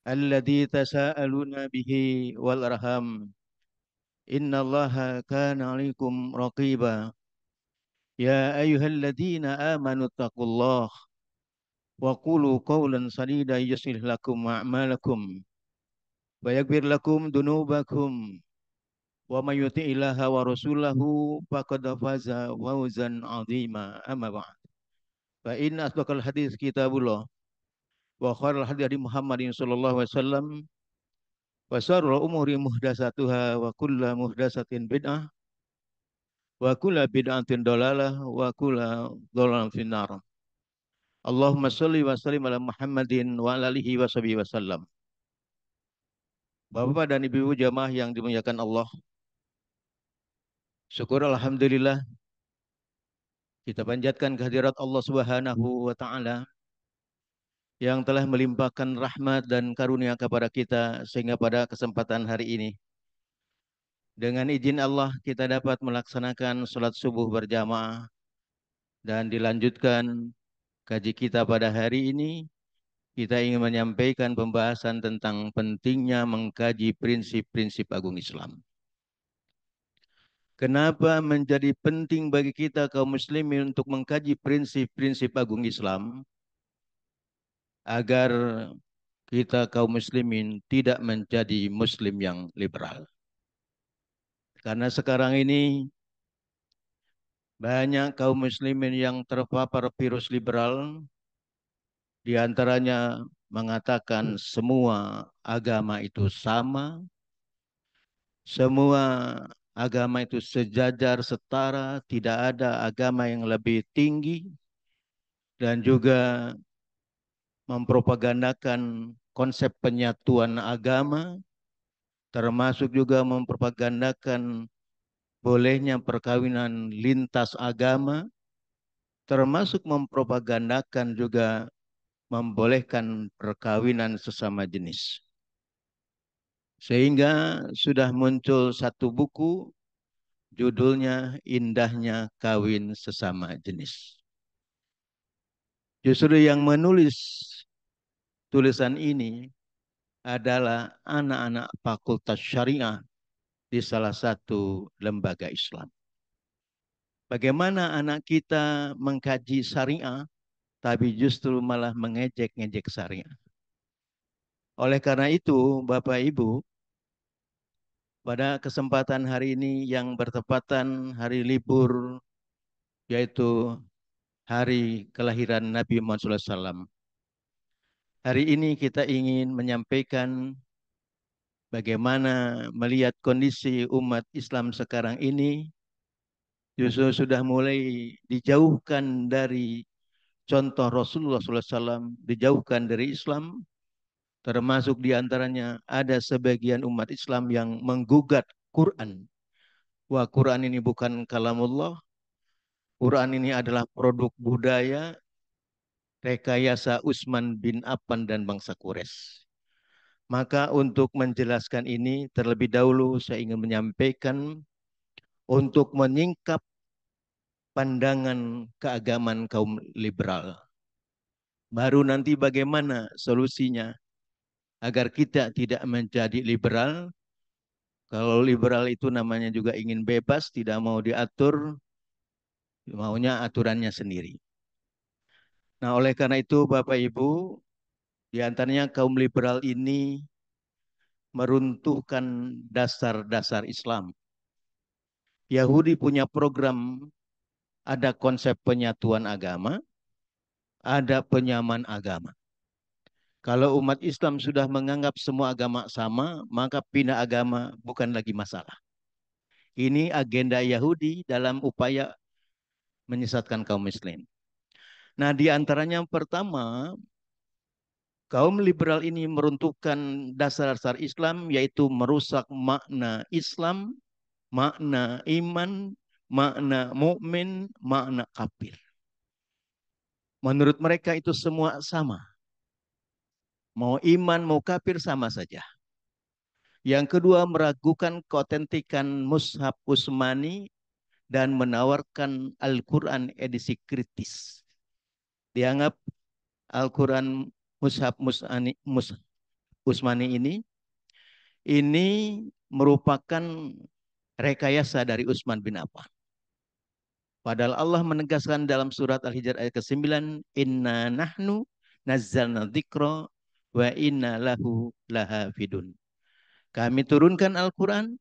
الذي تساءلون به والأرham innallaha kana 'alaikum raqiba ya ayyuhalladzina amanu taqullaha wa qulu qawlan sadida yuslih lakum a'malakum wa yaghfir lakum dunubakum wa may yuti'illaha wa rasulahu faqad faza fawzan 'azima amma ba'd fa inna asdaqal hadits kitabullah wa khairal hadi Muhammadin sallallahu alaihi wasallam wa syarrul umuri muhdatsatuha wa kullu muhdatsatin bid'ah wa kullu bid'atin dalalah wa kullu dhalalatin finnar. Allahumma shalli wa sallim ala Muhammadin wa ala alihi wa sahbihi wasallam. Bapak dan Ibu jamaah yang dimuliakan Allah, syukur alhamdulillah kita panjatkan kehadirat Allah Subhanahu wa taala yang telah melimpahkan rahmat dan karunia kepada kita sehingga pada kesempatan hari ini dengan izin Allah kita dapat melaksanakan salat subuh berjamaah dan dilanjutkan kaji kita pada hari ini. Kita ingin menyampaikan pembahasan tentang pentingnya mengkaji prinsip-prinsip agung Islam. Kenapa menjadi penting bagi kita kaum muslimin untuk mengkaji prinsip-prinsip agung Islam? Agar kita kaum muslimin tidak menjadi muslim yang liberal. Karena sekarang ini banyak kaum muslimin yang terpapar virus liberal, di antaranya mengatakan semua agama itu sama, semua agama itu sejajar, setara, tidak ada agama yang lebih tinggi, dan juga mempropagandakan konsep penyatuan agama, termasuk juga mempropagandakan bolehnya perkawinan lintas agama, termasuk mempropagandakan juga membolehkan perkawinan sesama jenis. Sehingga sudah muncul satu buku judulnya Indahnya Kawin Sesama Jenis. Justru yang menulis tulisan ini adalah anak-anak Fakultas Syariah di salah satu lembaga Islam. Bagaimana anak kita mengkaji syariah, tapi justru malah mengejek-ngejek syariah. Oleh karena itu, Bapak Ibu, pada kesempatan hari ini yang bertepatan hari libur, yaitu hari kelahiran Nabi Muhammad SAW. Hari ini kita ingin menyampaikan bagaimana melihat kondisi umat Islam sekarang ini justru sudah mulai dijauhkan dari contoh Rasulullah SAW, dijauhkan dari Islam, termasuk diantaranya ada sebagian umat Islam yang menggugat Quran. Wah, Quran ini bukan kalamullah, Quran ini adalah produk budaya, rekayasa Utsman bin Affan dan bangsa Quraisy. Maka untuk menjelaskan ini terlebih dahulu saya ingin menyampaikan untuk menyingkap pandangan keagamaan kaum liberal. Baru nanti bagaimana solusinya agar kita tidak menjadi liberal. Kalau liberal itu namanya juga ingin bebas, tidak mau diatur, maunya aturannya sendiri. Nah, oleh karena itu Bapak Ibu, di antaranya kaum liberal ini meruntuhkan dasar-dasar Islam. Yahudi punya program, ada konsep penyatuan agama, ada penyamaan agama. Kalau umat Islam sudah menganggap semua agama sama, maka pindah agama bukan lagi masalah. Ini agenda Yahudi dalam upaya menyesatkan kaum muslim. Nah, di antaranya yang pertama, kaum liberal ini meruntuhkan dasar-dasar Islam, yaitu merusak makna Islam, makna iman, makna mukmin, makna kafir. Menurut mereka itu semua sama. Mau iman, mau kafir sama saja. Yang kedua, meragukan keotentikan Mushaf Utsmani dan menawarkan Al-Quran edisi kritis. Dianggap Al-Quran Mushaf Utsmani ini merupakan rekayasa dari Utsman bin Affan. Padahal Allah menegaskan dalam surat Al-Hijr ayat ke-9, Inna nahnu nazzalna dzikra wa inna lahu lahafidun. Kami turunkan Al-Quran,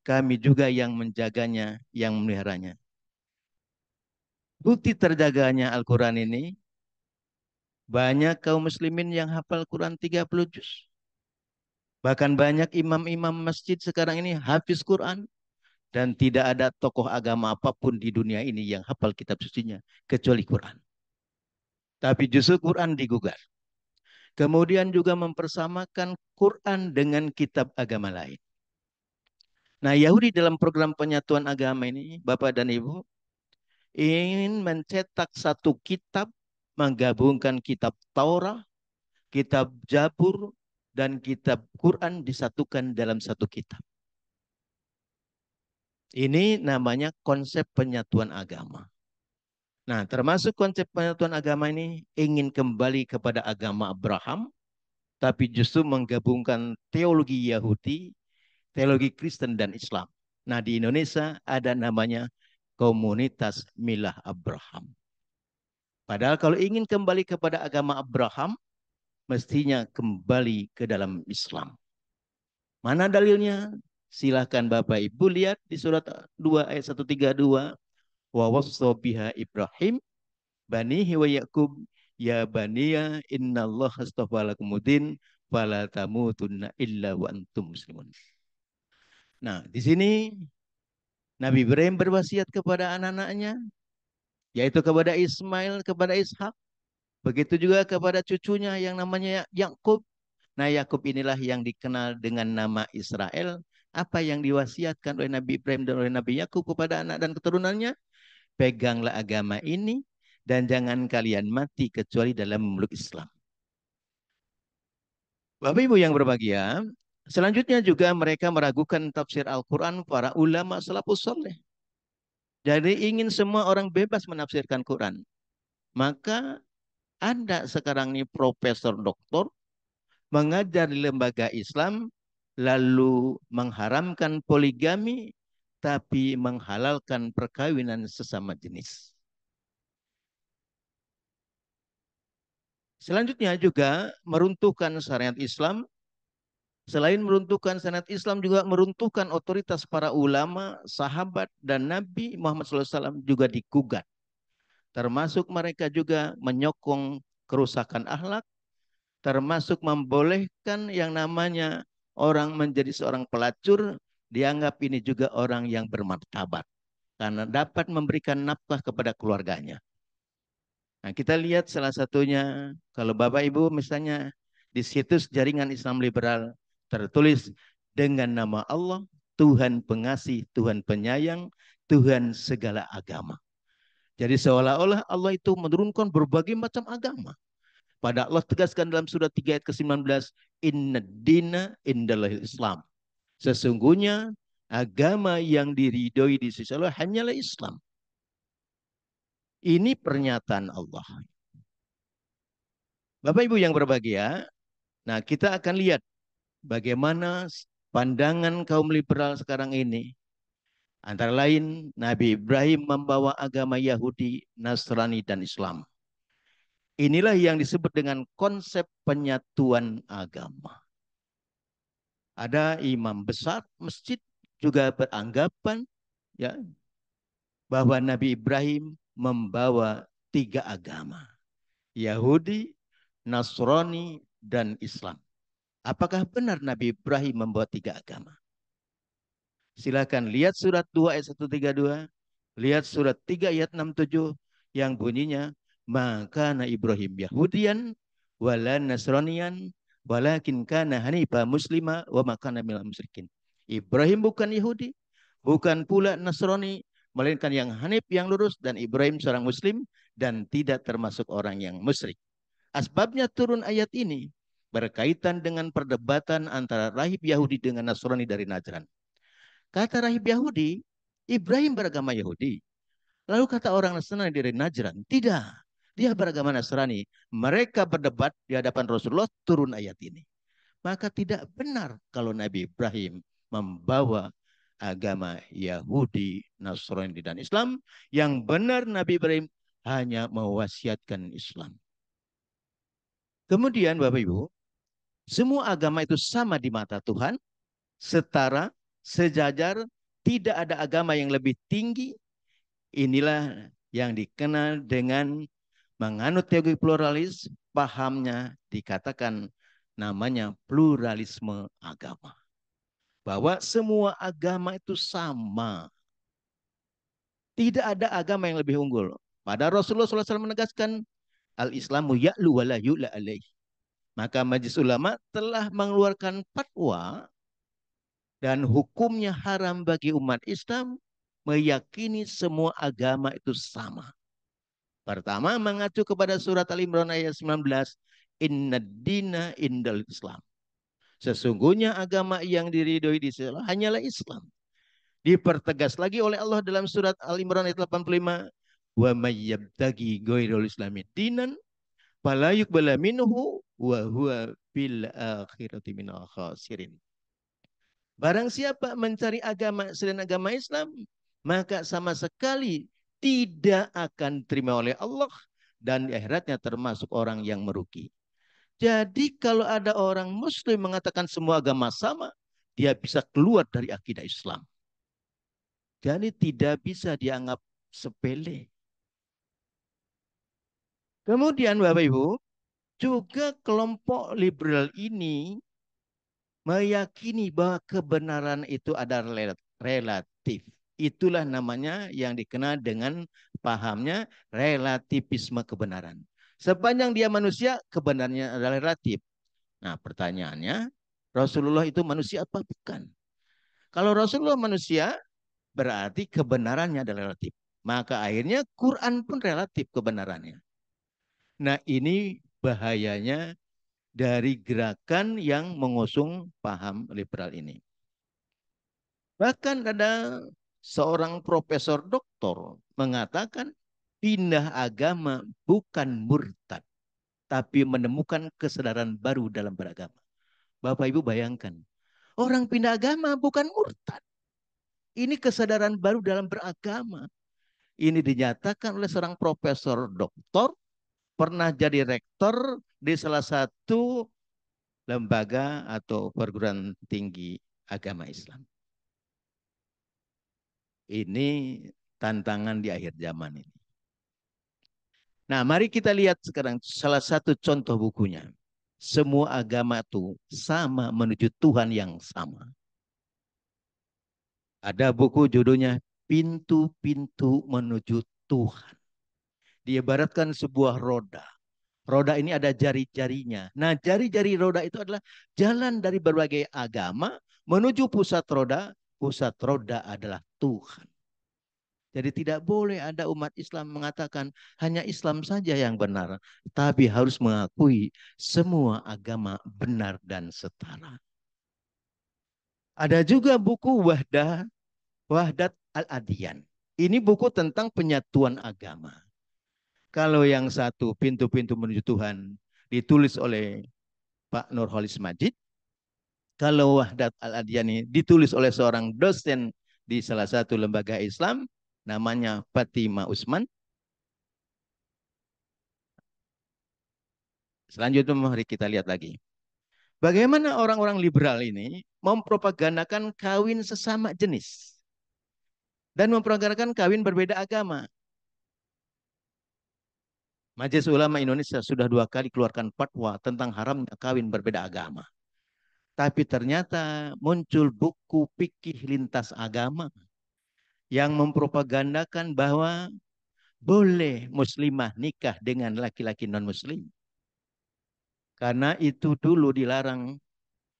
kami juga yang menjaganya, yang memeliharanya. Bukti terjaganya Al-Quran ini, banyak kaum muslimin yang hafal Quran 30 juz. Bahkan banyak imam-imam masjid sekarang ini hafiz Quran. Dan tidak ada tokoh agama apapun di dunia ini yang hafal kitab sucinya, kecuali Quran. Tapi justru Quran digugat. Kemudian juga mempersamakan Quran dengan kitab agama lain. Nah, Yahudi dalam program penyatuan agama ini, Bapak dan Ibu, ingin mencetak satu kitab, menggabungkan kitab Taurat, kitab Jabur, dan kitab Quran disatukan dalam satu kitab. Ini namanya konsep penyatuan agama. Nah, termasuk konsep penyatuan agama ini ingin kembali kepada agama Abraham, tapi justru menggabungkan teologi Yahudi, teologi Kristen, dan Islam. Nah, di Indonesia ada namanya Komunitas Milah Abraham. Padahal kalau ingin kembali kepada agama Abraham, mestinya kembali ke dalam Islam. Mana dalilnya? Silahkan Bapak Ibu lihat di surat 2 ayat 132. Wa wassa biha Ibrahim banihi wa Yaqub ya baniya innallaha astafa lakumuddin fala tamutunna illa wa antum muslimun. Nah, di sini Nabi Ibrahim berwasiat kepada anak-anaknya, yaitu kepada Ismail, kepada Ishak, begitu juga kepada cucunya yang namanya Yakub. Nah, Yakub inilah yang dikenal dengan nama Israel. Apa yang diwasiatkan oleh Nabi Ibrahim dan oleh Nabi Yakub kepada anak dan keturunannya? Peganglah agama ini dan jangan kalian mati kecuali dalam memeluk Islam. Bapak Ibu yang berbahagia, selanjutnya juga mereka meragukan tafsir Al-Quran para ulama salafus saleh. Jadi ingin semua orang bebas menafsirkan Quran. Maka ada sekarang ini profesor doktor mengajar di lembaga Islam lalu mengharamkan poligami tapi menghalalkan perkawinan sesama jenis. Selanjutnya juga meruntuhkan syariat Islam. Selain meruntuhkan syariat Islam juga meruntuhkan otoritas para ulama, sahabat, dan Nabi Muhammad SAW juga digugat. Termasuk mereka juga menyokong kerusakan akhlak, termasuk membolehkan yang namanya orang menjadi seorang pelacur, dianggap ini juga orang yang bermartabat karena dapat memberikan nafkah kepada keluarganya. Nah, kita lihat salah satunya, kalau Bapak Ibu misalnya di situs jaringan Islam liberal tertulis dengan nama Allah, Tuhan pengasih, Tuhan penyayang, Tuhan segala agama. Jadi seolah-olah Allah itu menurunkan berbagai macam agama. Pada Allah tegaskan dalam surat 3 ayat ke-19, Inna dina indallahil Islam. Sesungguhnya agama yang diridhoi di sisi Allah hanyalah Islam. Ini pernyataan Allah. Bapak Ibu yang berbahagia, nah kita akan lihat bagaimana pandangan kaum liberal sekarang ini. Antara lain Nabi Ibrahim membawa agama Yahudi, Nasrani, dan Islam. Inilah yang disebut dengan konsep penyatuan agama. Ada imam besar masjid juga beranggapan ya bahwa Nabi Ibrahim membawa 3 agama. Yahudi, Nasrani, dan Islam. Apakah benar Nabi Ibrahim membawa 3 agama? Silakan lihat surat 2 ayat 132, lihat surat 3 ayat 67 yang bunyinya maka Ibrahim Yahudian wala Nasranian walakin kana hanifa muslima wa makana minal musyrikin. Ibrahim bukan Yahudi, bukan pula Nasrani, melainkan yang hanif, yang lurus, dan Ibrahim seorang muslim dan tidak termasuk orang yang musyrik. Asbabnya turun ayat ini berkaitan dengan perdebatan antara rahib Yahudi dengan Nasrani dari Najran. Kata rahib Yahudi, Ibrahim beragama Yahudi. Lalu kata orang Nasrani dari Najran, tidak. Dia beragama Nasrani. Mereka berdebat di hadapan Rasulullah, turun ayat ini. Maka tidak benar kalau Nabi Ibrahim membawa agama Yahudi, Nasrani, dan Islam. Yang benar Nabi Ibrahim hanya mewasiatkan Islam. Kemudian Bapak Ibu, semua agama itu sama di mata Tuhan, setara, sejajar, tidak ada agama yang lebih tinggi. Inilah yang dikenal dengan menganut teologi pluralis, pahamnya dikatakan namanya pluralisme agama. Bahwa semua agama itu sama. Tidak ada agama yang lebih unggul. Pada Rasulullah SAW menegaskan, Al-Islamu ya'lu wa la yu'la alaih. Maka Majelis Ulama telah mengeluarkan fatwa dan hukumnya haram bagi umat Islam meyakini semua agama itu sama. Pertama mengacu kepada surat Al-Imran ayat 19, Inna dina indal Islam. Sesungguhnya agama yang diridhoi di sisi Allah hanyalah Islam. Dipertegas lagi oleh Allah dalam surat Al-Imran ayat 85, wa may yabtaghi ghairul islami dinan fala yuqbala minhu wa huwa bil akhirati minal khasirin. Barang siapa mencari agama selain agama Islam, maka sama sekali tidak akan terima oleh Allah dan di akhiratnya termasuk orang yang merugi. Jadi kalau ada orang Muslim mengatakan semua agama sama, dia bisa keluar dari akidah Islam. Jadi tidak bisa dianggap sepele. Kemudian Bapak Ibu, juga kelompok liberal ini meyakini bahwa kebenaran itu adalah relatif. Itulah namanya yang dikenal dengan pahamnya relativisme kebenaran. Sepanjang dia manusia, kebenarannya adalah relatif. Nah, pertanyaannya, Rasulullah itu manusia apa bukan? Kalau Rasulullah manusia, berarti kebenarannya adalah relatif. Maka akhirnya Quran pun relatif kebenarannya. Nah, ini bahayanya dari gerakan yang mengusung paham liberal ini. Bahkan ada seorang profesor doktor mengatakan pindah agama bukan murtad, tapi menemukan kesadaran baru dalam beragama. Bapak Ibu bayangkan, orang pindah agama bukan murtad. Ini kesadaran baru dalam beragama. Ini dinyatakan oleh seorang profesor doktor, pernah jadi rektor di salah satu lembaga atau perguruan tinggi agama Islam. Ini tantangan di akhir zaman ini. Nah, mari kita lihat sekarang salah satu contoh bukunya. Semua agama itu sama menuju Tuhan yang sama. Ada buku judulnya Pintu-Pintu Menuju Tuhan. Diibaratkan sebuah roda. Roda ini ada jari-jarinya. Nah, jari-jari roda itu adalah jalan dari berbagai agama menuju pusat roda. Pusat roda adalah Tuhan. Jadi tidak boleh ada umat Islam mengatakan hanya Islam saja yang benar. Tapi harus mengakui semua agama benar dan setara. Ada juga buku Wahdat Al-Adiyan. Ini buku tentang penyatuan agama. Kalau yang satu Pintu-Pintu Menuju Tuhan ditulis oleh Pak Nurholis Majid. Kalau Wahdat Al-Adiyan ini ditulis oleh seorang dosen di salah satu lembaga Islam. Namanya Fatima Usman. Selanjutnya mari kita lihat lagi. Bagaimana orang-orang liberal ini mempropagandakan kawin sesama jenis. Dan mempropagandakan kawin berbeda agama. Majelis Ulama Indonesia sudah 2 kali keluarkan fatwa tentang haramnya kawin berbeda agama. Tapi ternyata muncul buku fikih lintas agama yang mempropagandakan bahwa boleh muslimah nikah dengan laki-laki non-muslim. Karena itu dulu dilarang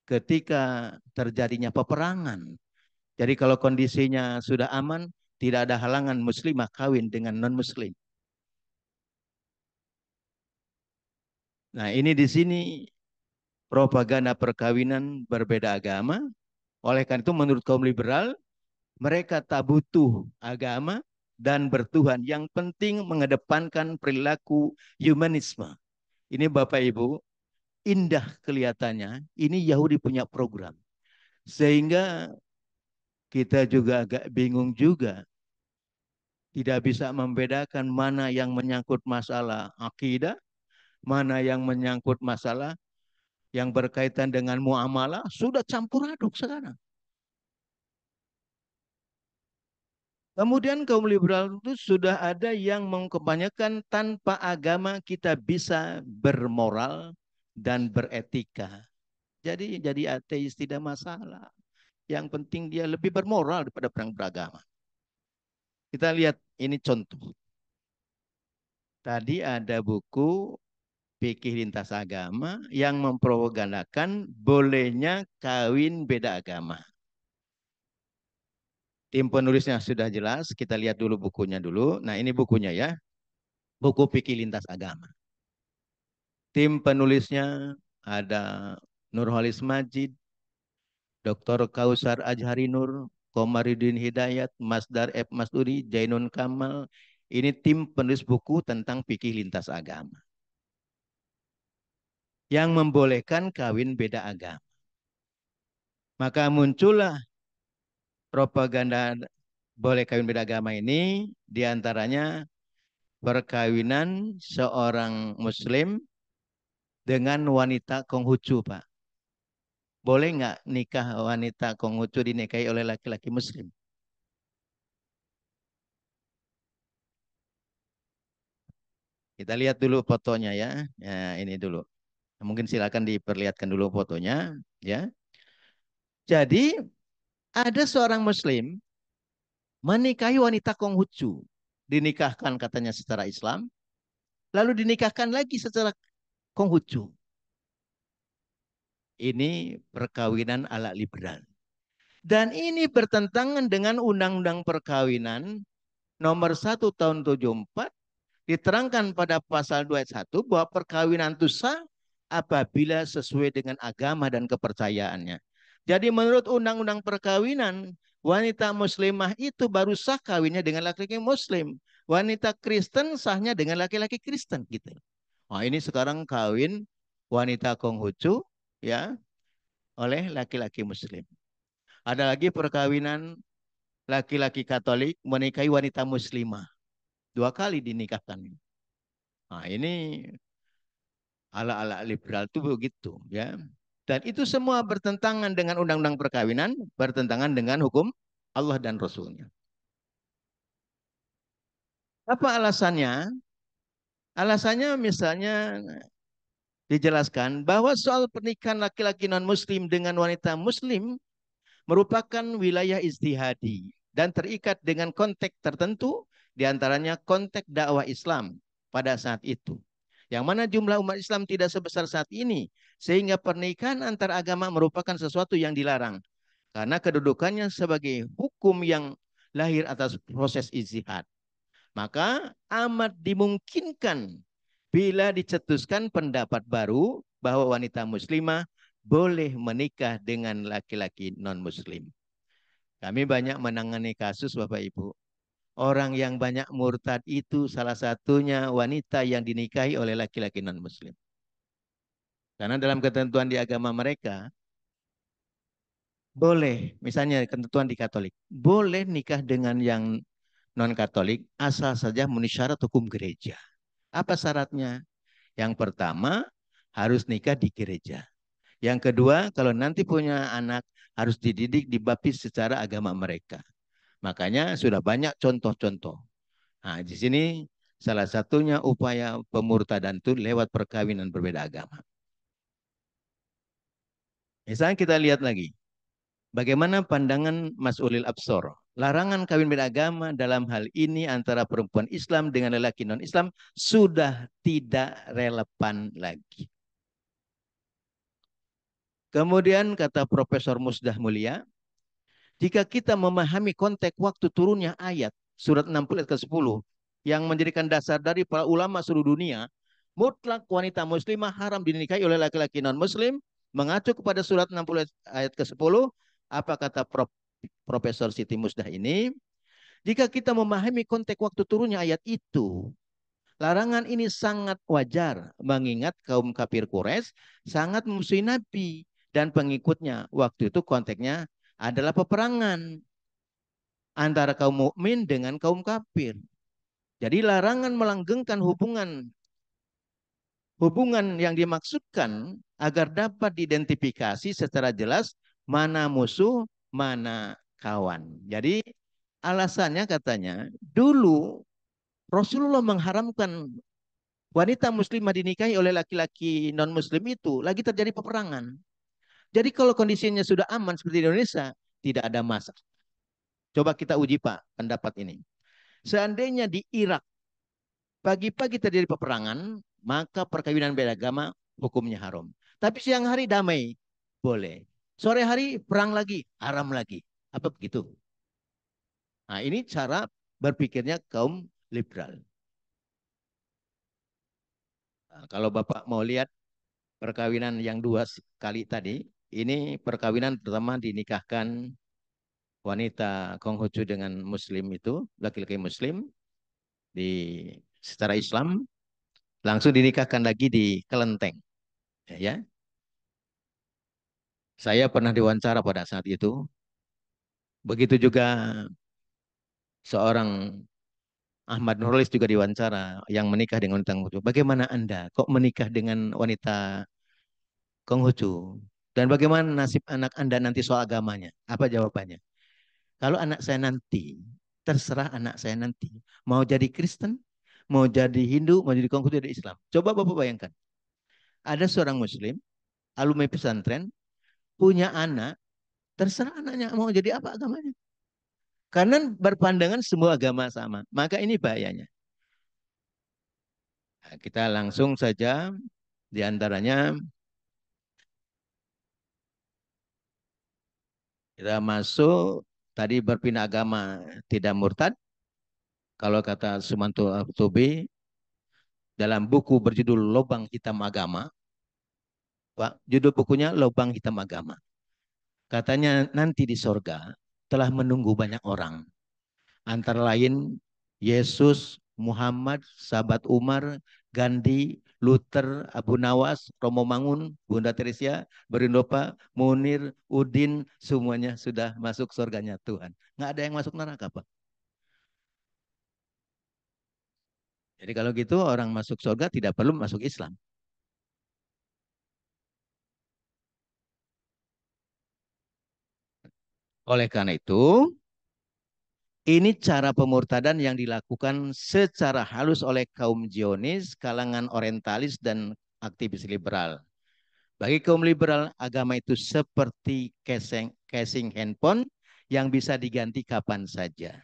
ketika terjadinya peperangan. Jadi kalau kondisinya sudah aman, tidak ada halangan muslimah kawin dengan non-muslim. Nah, ini di sini propaganda perkawinan berbeda agama. Oleh karena itu menurut kaum liberal, mereka tak butuh agama dan bertuhan. Yang penting mengedepankan perilaku humanisme. Ini Bapak Ibu, indah kelihatannya. Ini Yahudi punya program. Sehingga kita juga agak bingung juga. Tidak bisa membedakan mana yang menyangkut masalah akidah, mana yang menyangkut masalah yang berkaitan dengan muamalah, sudah campur aduk sekarang. Kemudian kaum liberal itu sudah ada yang mengkampanyekan tanpa agama kita bisa bermoral dan beretika. Jadi ateis tidak masalah. Yang penting dia lebih bermoral daripada perang beragama. Kita lihat ini contoh. Tadi ada buku Fikih Lintas Agama yang mempropagandakan bolehnya kawin beda agama. Tim penulisnya sudah jelas, kita lihat dulu bukunya dulu. Nah ini bukunya ya, buku Fikih Lintas Agama. Tim penulisnya ada Nurholis Majid, Dr. Kausar Ajhari Nur, Komarudin Hidayat, Masdar F. Masuri, Jainun Kamal. Ini tim penulis buku tentang fikih lintas agama. Yang membolehkan kawin beda agama. Maka muncullah propaganda boleh kawin beda agama ini, diantaranya perkawinan seorang muslim dengan wanita Konghucu, Pak. Boleh nggak nikah wanita Konghucu dinikahi oleh laki-laki muslim? Kita lihat dulu fotonya ya. Ya, ini dulu. Mungkin silakan diperlihatkan dulu fotonya, ya. Jadi ada seorang muslim menikahi wanita Konghucu. Dinikahkan katanya secara Islam, lalu dinikahkan lagi secara Konghucu. Ini perkawinan ala liberal. Dan ini bertentangan dengan Undang-Undang Perkawinan nomor 1 tahun 74, diterangkan pada pasal 2 ayat 1 bahwa perkawinan itu sah apabila sesuai dengan agama dan kepercayaannya. Jadi menurut Undang-Undang Perkawinan, wanita muslimah itu baru sah kawinnya dengan laki-laki muslim. Wanita Kristen sahnya dengan laki-laki Kristen gitu. Nah, ini sekarang kawin wanita Konghucu ya oleh laki-laki muslim. Ada lagi perkawinan laki-laki Katolik menikahi wanita muslimah. 2 kali dinikahkan. Nah, ini ala-ala liberal itu begitu ya. Dan itu semua bertentangan dengan undang-undang perkawinan, bertentangan dengan hukum Allah dan Rasulnya. Apa alasannya? Alasannya misalnya dijelaskan bahwa soal pernikahan laki-laki non-muslim dengan wanita muslim merupakan wilayah ijtihadi dan terikat dengan konteks tertentu, diantaranya konteks dakwah Islam pada saat itu. Yang mana jumlah umat Islam tidak sebesar saat ini, sehingga pernikahan antar agama merupakan sesuatu yang dilarang. Karena kedudukannya sebagai hukum yang lahir atas proses ijtihad. Maka amat dimungkinkan bila dicetuskan pendapat baru bahwa wanita muslimah boleh menikah dengan laki-laki non-muslim. Kami banyak menangani kasus Bapak Ibu. Orang yang banyak murtad itu salah satunya wanita yang dinikahi oleh laki-laki non-muslim. Karena dalam ketentuan di agama mereka, boleh, misalnya ketentuan di Katolik, boleh nikah dengan yang non-Katolik asal saja memenuhi syarat hukum gereja. Apa syaratnya? Yang pertama, harus nikah di gereja. Yang kedua, kalau nanti punya anak, harus dididik, dibaptis secara agama mereka. Makanya sudah banyak contoh-contoh. Nah, di sini salah satunya upaya pemurtadan itu lewat perkawinan berbeda agama. Misalnya kita lihat lagi, bagaimana pandangan Mas Ulil Absor. Larangan kawin beda agama dalam hal ini antara perempuan Islam dengan lelaki non-Islam sudah tidak relevan lagi. Kemudian kata Profesor Musdah Mulia, jika kita memahami konteks waktu turunnya ayat surat 60 ayat ke-10 yang menjadikan dasar dari para ulama seluruh dunia, mutlak wanita muslimah haram dinikahi oleh laki-laki non-muslim, mengacu kepada surat 60 ayat ke-10, apa kata Profesor Siti Musdah ini? Jika kita memahami konteks waktu turunnya ayat itu, Larangan ini sangat wajar mengingat kaum kafir Quraisy sangat memusuhi Nabi dan pengikutnya. Waktu itu konteksnya adalah peperangan antara kaum mukmin dengan kaum kafir. Jadi larangan melanggengkan hubungan yang dimaksudkan agar dapat diidentifikasi secara jelas mana musuh, mana kawan. Jadi alasannya katanya dulu Rasulullah mengharamkan wanita muslimah dinikahi oleh laki-laki non-muslim itu lagi terjadi peperangan. Jadi kalau kondisinya sudah aman seperti di Indonesia, tidak ada masalah. Coba kita uji Pak pendapat ini. Seandainya di Irak pagi-pagi terjadi peperangan, maka perkawinan beda agama hukumnya haram. Tapi siang hari damai, boleh. Sore hari perang lagi, haram lagi. Apa begitu? Nah, ini cara berpikirnya kaum liberal. Nah, kalau Bapak mau lihat perkawinan yang dua kali tadi, ini perkawinan pertama dinikahkan wanita Konghucu dengan Muslim itu, laki-laki Muslim di secara Islam, langsung dinikahkan lagi di Kelenteng. Ya, saya pernah diwawancara pada saat itu. Begitu juga seorang Ahmad Nurlis juga diwawancara yang menikah dengan wanita Konghucu. Bagaimana Anda kok menikah dengan wanita Konghucu? Dan bagaimana nasib anak Anda nanti soal agamanya? Apa jawabannya? Kalau anak saya nanti, terserah anak saya nanti. Mau jadi Kristen, mau jadi Hindu, mau jadi Konghucu, jadi Islam. Coba Bapak bayangkan. Ada seorang Muslim, alumni pesantren, punya anak, terserah anaknya mau jadi apa agamanya. Karena berpandangan semua agama sama. Maka ini bahayanya. Nah, kita langsung saja diantaranya kita masuk tadi berpindah agama tidak murtad. Kalau kata Sumanto Tobi dalam buku berjudul Lobang Hitam Agama, Pak, judul bukunya Lobang Hitam Agama. Katanya nanti di sorga telah menunggu banyak orang. Antara lain Yesus, Muhammad, sahabat Umar, Gandhi, Luther, Abu Nawas, Romo Mangun, Bunda Teresia, Berindopa, Munir, Udin, semuanya sudah masuk surganya Tuhan. Nggak ada yang masuk neraka, Pak. Jadi kalau gitu orang masuk surga tidak perlu masuk Islam. Oleh karena itu, ini cara pemurtadan yang dilakukan secara halus oleh kaum Zionis, kalangan orientalis, dan aktivis liberal. Bagi kaum liberal, agama itu seperti casing handphone yang bisa diganti kapan saja.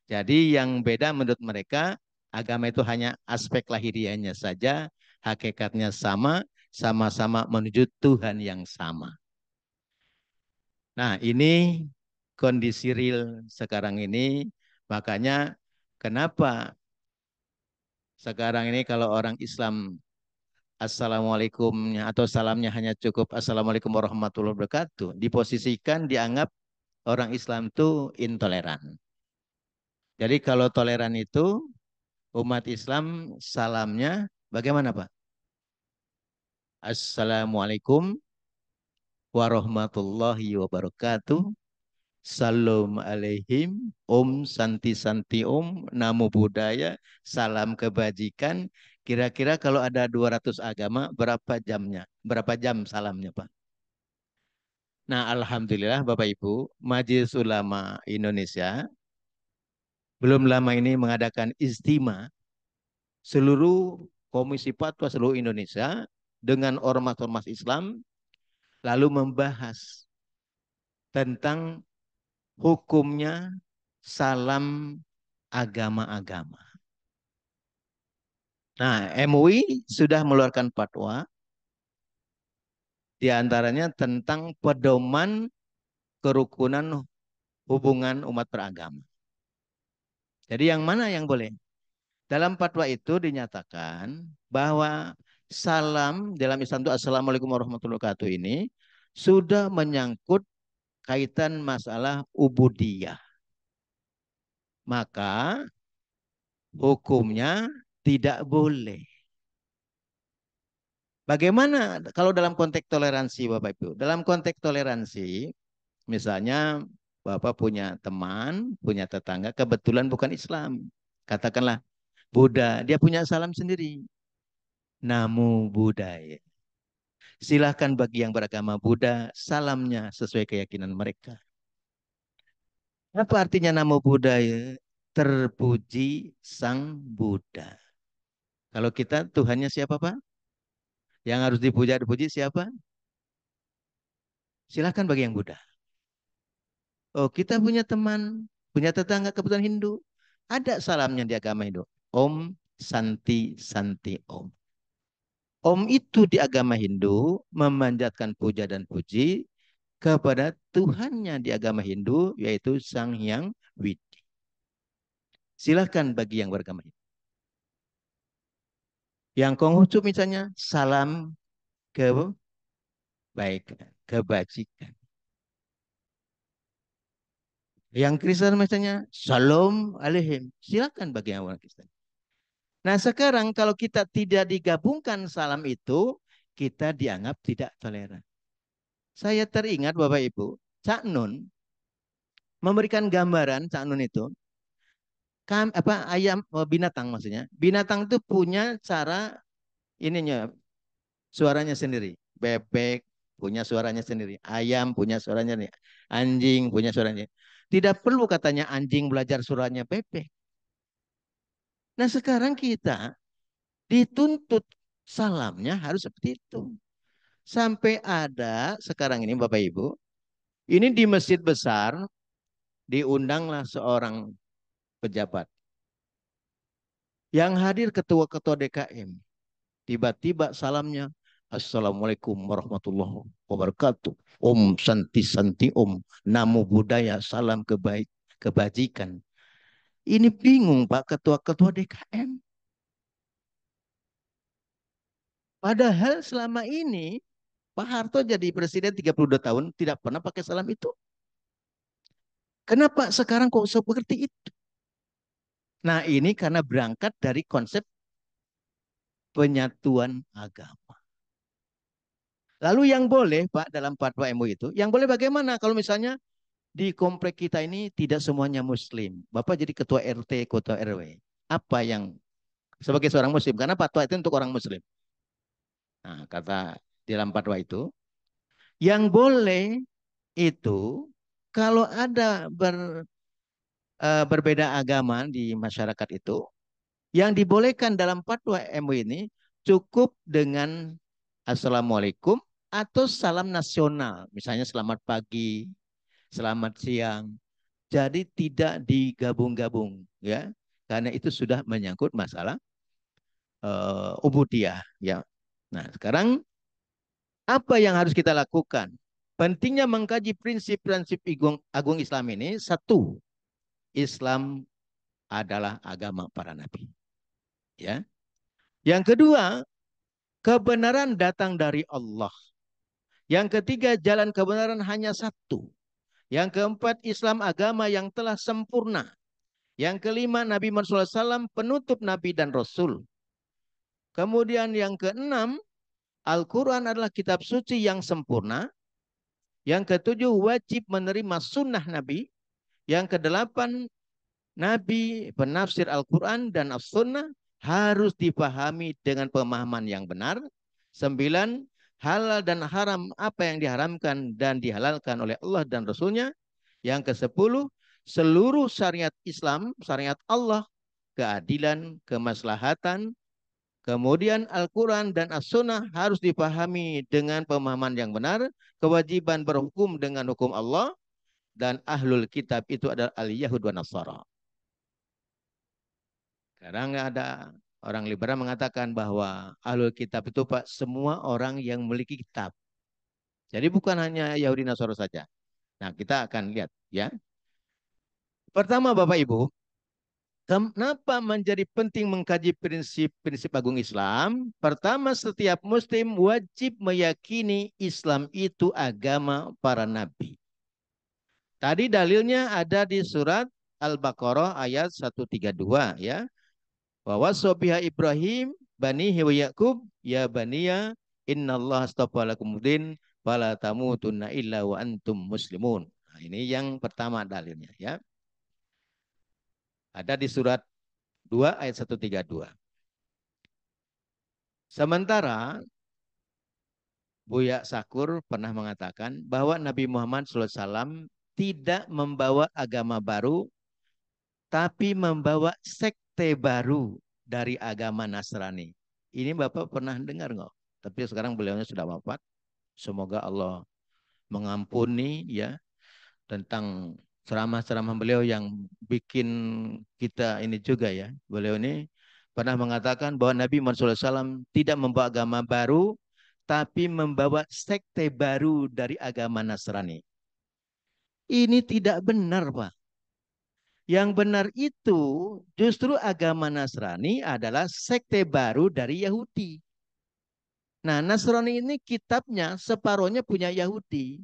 Jadi yang beda menurut mereka, agama itu hanya aspek lahiriahnya saja, hakikatnya sama, sama-sama menuju Tuhan yang sama. Nah, ini kondisi real sekarang ini. Makanya kenapa sekarang ini kalau orang Islam Assalamualaikumnya atau salamnya hanya cukup Assalamualaikum warahmatullahi wabarakatuh. Diposisikan dianggap orang Islam itu intoleran. Jadi kalau toleran itu umat Islam salamnya bagaimana Pak? Assalamualaikum warahmatullahi wabarakatuh. Salam alaihim, santi santi namo buddhaya, salam kebajikan. Kira-kira kalau ada 200 agama, berapa jamnya? Berapa jam salamnya, Pak? Nah, Alhamdulillah Bapak Ibu, Majelis Ulama Indonesia belum lama ini mengadakan istima seluruh Komisi Fatwa seluruh Indonesia dengan ormas-ormas Islam, lalu membahas tentang hukumnya salam agama-agama. Nah, MUI sudah mengeluarkan fatwa di antaranya tentang pedoman kerukunan hubungan umat beragama. Jadi yang mana yang boleh? Dalam fatwa itu dinyatakan bahwa salam dalam Islam itu Assalamualaikum warahmatullahi wabarakatuh ini sudah menyangkut kaitan masalah ubudiyah. Maka hukumnya tidak boleh. Bagaimana kalau dalam konteks toleransi Bapak Ibu? Dalam konteks toleransi, misalnya Bapak punya teman, punya tetangga, kebetulan bukan Islam. Katakanlah Buddha, dia punya salam sendiri. Namo Buddhaya. Silahkan bagi yang beragama Buddha, salamnya sesuai keyakinan mereka. Apa artinya Namo Buddhaya? Terpuji Sang Buddha. Kalau kita Tuhannya siapa Pak? Yang harus dipuja, dipuji siapa? Silahkan bagi yang Buddha. Oh, kita punya teman, punya tetangga kebetulan Hindu. Ada salamnya di agama Hindu. Om Santi Santi Om. Om itu di agama Hindu memanjatkan puja dan puji kepada Tuhannya di agama Hindu, yaitu Sang Hyang Widi. Silahkan bagi yang beragama Hindu. Yang Konghucu misalnya salam kebaikan, kebajikan. Yang Kristen misalnya Salam alaihim. Silakan bagi yang orang Kristen. Nah sekarang kalau kita tidak digabungkan salam itu, kita dianggap tidak toleran. Saya teringat Bapak Ibu, Cak Nun memberikan gambaran Cak Nun itu, ayam binatang maksudnya. Binatang itu punya cara ininya, suaranya sendiri. Bebek punya suaranya sendiri. Ayam punya suaranya sendiri. Anjing punya suaranya. Tidak perlu katanya anjing belajar suaranya bebek. Nah sekarang kita dituntut salamnya harus seperti itu. Sampai ada sekarang ini Bapak Ibu, ini di masjid besar diundanglah seorang pejabat. Yang hadir ketua-ketua DKM. Tiba-tiba salamnya, Assalamualaikum warahmatullahi wabarakatuh. Om Santi Santi Om. Namo Buddhaya, salam kebajikan. Ini bingung Pak ketua-ketua DKM. Padahal selama ini Pak Harto jadi presiden 32 tahun tidak pernah pakai salam itu. Kenapa sekarang kok seperti itu? Nah ini karena berangkat dari konsep penyatuan agama. Lalu yang boleh Pak dalam fatwa MUI itu, yang boleh bagaimana kalau misalnya di komplek kita ini tidak semuanya Muslim. Bapak jadi ketua RT, ketua RW. Apa yang sebagai seorang Muslim? Karena fatwa itu untuk orang Muslim. Nah kata di dalam fatwa itu, yang boleh itu kalau ada berbeda agama di masyarakat itu, yang dibolehkan dalam fatwa MUI ini cukup dengan Assalamualaikum atau salam nasional. Misalnya selamat pagi, selamat siang. Jadi tidak digabung-gabung ya. Karena itu sudah menyangkut masalah ubudiyah ya. Nah, sekarang apa yang harus kita lakukan? Pentingnya mengkaji prinsip-prinsip agung Islam ini. Satu, Islam adalah agama para nabi. Ya. Yang kedua, kebenaran datang dari Allah. Yang ketiga, jalan kebenaran hanya satu. Yang keempat, Islam agama yang telah sempurna. Yang kelima, Nabi Muhammad SAW penutup Nabi dan Rasul. Kemudian yang keenam, Al-Quran adalah kitab suci yang sempurna. Yang ketujuh, wajib menerima sunnah Nabi. Yang kedelapan, Nabi penafsir Al-Quran dan As-Sunnah harus dipahami dengan pemahaman yang benar. Sembilan, halal dan haram apa yang diharamkan dan dihalalkan oleh Allah dan Rasulnya. Yang kesepuluh, seluruh syariat Islam, syariat Allah, keadilan, kemaslahatan, kemudian Al-Quran dan As-Sunnah harus dipahami dengan pemahaman yang benar, kewajiban berhukum dengan hukum Allah, dan ahlul kitab itu adalah al-Yahud wa Nasara. Sekarang ada orang liberal mengatakan bahwa ahlul kitab itu Pak semua orang yang memiliki kitab. Jadi bukan hanya Yahudi Nasara saja. Nah kita akan lihat ya. Pertama Bapak Ibu, kenapa menjadi penting mengkaji prinsip-prinsip agung Islam? Pertama, setiap Muslim wajib meyakini Islam itu agama para nabi. Tadi dalilnya ada di surat Al-Baqarah ayat 132 ya. Wa wasobiha Ibrahim banihi wa Yaqub ya baniya innallaha astafa lakumuddin fala tamutunna illa wa antum muslimun. Nah, ini yang pertama dalilnya ya. Ada di surat 2 ayat 132. Sementara Buya Sakur pernah mengatakan bahwa Nabi Muhammad SAW tidak membawa agama baru, tapi membawa sekte baru dari agama Nasrani. Ini Bapak pernah dengar nggak? Tapi sekarang beliaunya sudah wafat. Semoga Allah mengampuni ya tentang ceramah-ceramah beliau yang bikin kita ini juga ya. Beliau ini pernah mengatakan bahwa Nabi Muhammad SAW tidak membawa agama baru, tapi membawa sekte baru dari agama Nasrani. Ini tidak benar, Pak. Yang benar itu justru agama Nasrani adalah sekte baru dari Yahudi. Nah, Nasrani ini kitabnya separohnya punya Yahudi.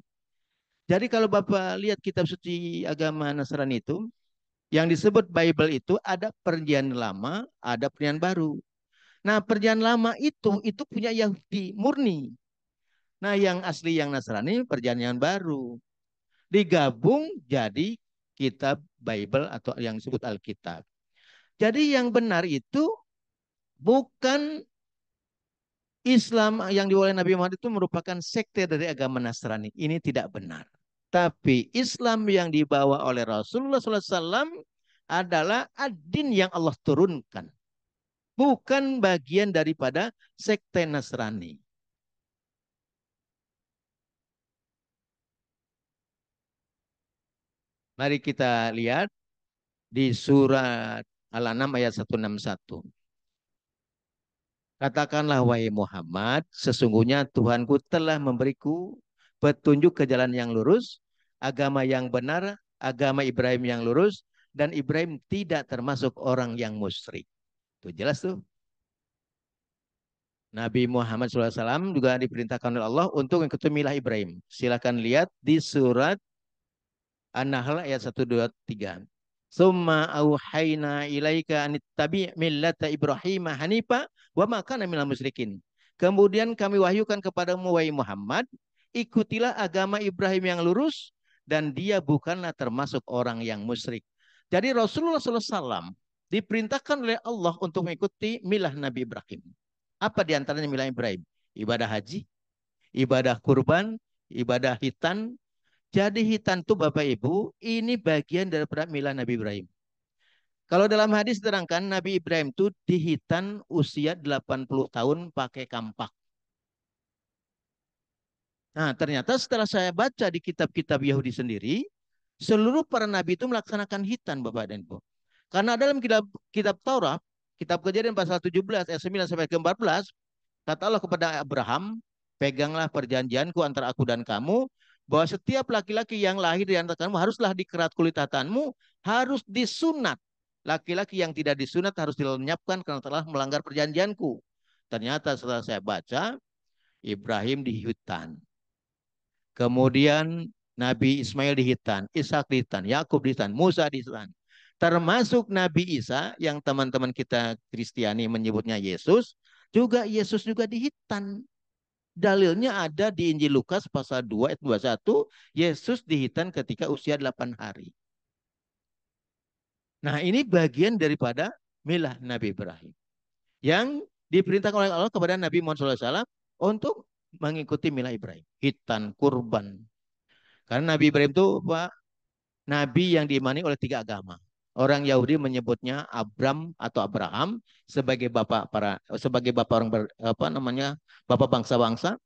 Jadi kalau Bapak lihat kitab suci agama Nasrani itu, yang disebut Bible itu ada perjanjian lama, ada perjanjian baru. Nah, perjanjian lama itu punya Yahudi murni. Nah, yang asli yang Nasrani perjanjian baru. Digabung jadi kitab Bible atau yang disebut Alkitab. Jadi yang benar itu bukan Islam yang diwali Nabi Muhammad itu merupakan sekte dari agama Nasrani. Ini tidak benar. Tapi Islam yang dibawa oleh Rasulullah SAW adalah ad-din yang Allah turunkan. Bukan bagian daripada sekte Nasrani. Mari kita lihat di surat Al-An'am ayat 161. Katakanlah wahai Muhammad, sesungguhnya Tuhanku telah memberiku petunjuk ke jalan yang lurus, agama yang benar, agama Ibrahim yang lurus, dan Ibrahim tidak termasuk orang yang musyrik. Tuh jelas tuh. Nabi Muhammad SAW juga diperintahkan oleh Allah untuk mengikuti milah Ibrahim. Silakan lihat di surat An-Nahl ayat 123. Summa auhayna ilaika anittabi millata Ibrahim hanifa wa ma kana minal musyrikin. Kemudian kami wahyukan kepadamu wahai Muhammad, ikutilah agama Ibrahim yang lurus dan dia bukanlah termasuk orang yang musyrik. Jadi Rasulullah SAW diperintahkan oleh Allah untuk mengikuti milah Nabi Ibrahim. Apa diantaranya milah Ibrahim? Ibadah haji, ibadah kurban, ibadah hitan. Jadi hitan itu Bapak Ibu, ini bagian daripada milah Nabi Ibrahim. Kalau dalam hadis terangkan Nabi Ibrahim itu dihitan usia 80 tahun pakai kampak. Nah, ternyata setelah saya baca di kitab-kitab Yahudi sendiri, seluruh para nabi itu melaksanakan hitan Bapak dan Ibu. Karena dalam kitab Taurat, kitab Kejadian pasal 17 ayat 9 sampai ke 14, kata Allah kepada Abraham, peganglah perjanjianku antara aku dan kamu, bahwa setiap laki-laki yang lahir di antara kamu haruslah dikerat kulit hatanmu, harus disunat. Laki-laki yang tidak disunat harus dilenyapkan karena telah melanggar perjanjianku. Ternyata setelah saya baca, Ibrahim di hutan. Kemudian Nabi Ismail di hutan, Ishak di hutan, Yakub di hutan, Musa di hutan. Termasuk Nabi Isa yang teman-teman kita Kristiani menyebutnya Yesus, juga Yesus juga di hutan. Dalilnya ada di Injil Lukas pasal 2 ayat 21, Yesus dihitan ketika usia 8 hari. Nah, ini bagian daripada milah Nabi Ibrahim. Yang diperintahkan oleh Allah kepada Nabi Muhammad SAW untuk mengikuti milah Ibrahim. Hitan, kurban. Karena Nabi Ibrahim itu Pak, Nabi yang diimani oleh 3 agama. Orang Yahudi menyebutnya Abram atau Abraham sebagai bapak orang bapak bangsa-bangsa.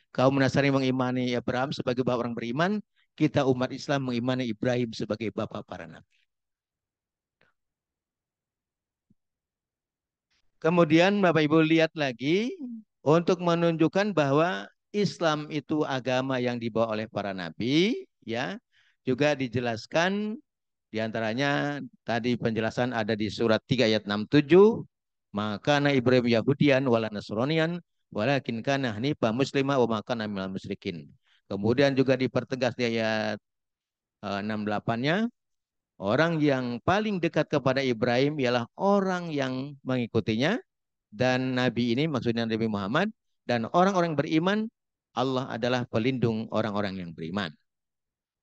Kaum Nasrani mengimani Abraham sebagai bapak orang beriman, kita umat Islam mengimani Ibrahim sebagai bapak para nabi. Kemudian Bapak Ibu lihat lagi untuk menunjukkan bahwa Islam itu agama yang dibawa oleh para nabi, ya. Juga dijelaskan diantaranya tadi penjelasan ada di surat 3 ayat 67, maka Ibrahim Yahudian wala Nasronian walakin kana hanifa muslimah wa maka minal musyrikin. Kemudian juga dipertegas di ayat 68-nya, Orang yang paling dekat kepada Ibrahim ialah orang yang mengikutinya, dan Nabi ini maksudnya Nabi Muhammad, dan orang-orang beriman, Allah adalah pelindung orang-orang yang beriman.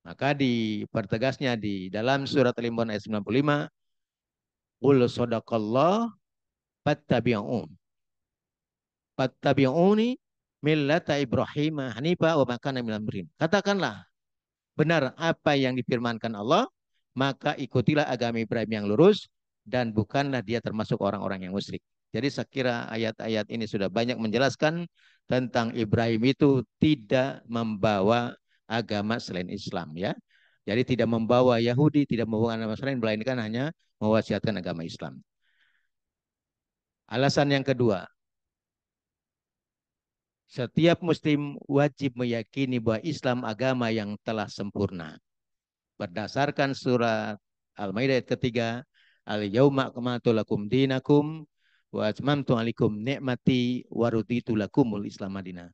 Maka dipertegasnya di dalam surat Al-Imran ayat 95, qul sadaqallah fattabi'un. Fattabi'uni millata Ibrahim hanifa wa ma kana minal musyrikin. Katakanlah benar apa yang difirmankan Allah, maka ikutilah agama Ibrahim yang lurus dan bukanlah dia termasuk orang-orang yang musyrik. Jadi saya kira ayat-ayat ini sudah banyak menjelaskan tentang Ibrahim itu tidak membawa agama selain Islam, ya. Jadi tidak membawa Yahudi, tidak membawa agama selain, melainkan hanya mewasiatkan agama Islam. Alasan yang kedua, setiap muslim wajib meyakini bahwa Islam agama yang telah sempurna. Berdasarkan surat Al-Maidah ayat ketiga, Al-Yauma akmaltu lakum dinakum wa atmamtu alaikum ni'mati wa raditu lakumul Islam madinah.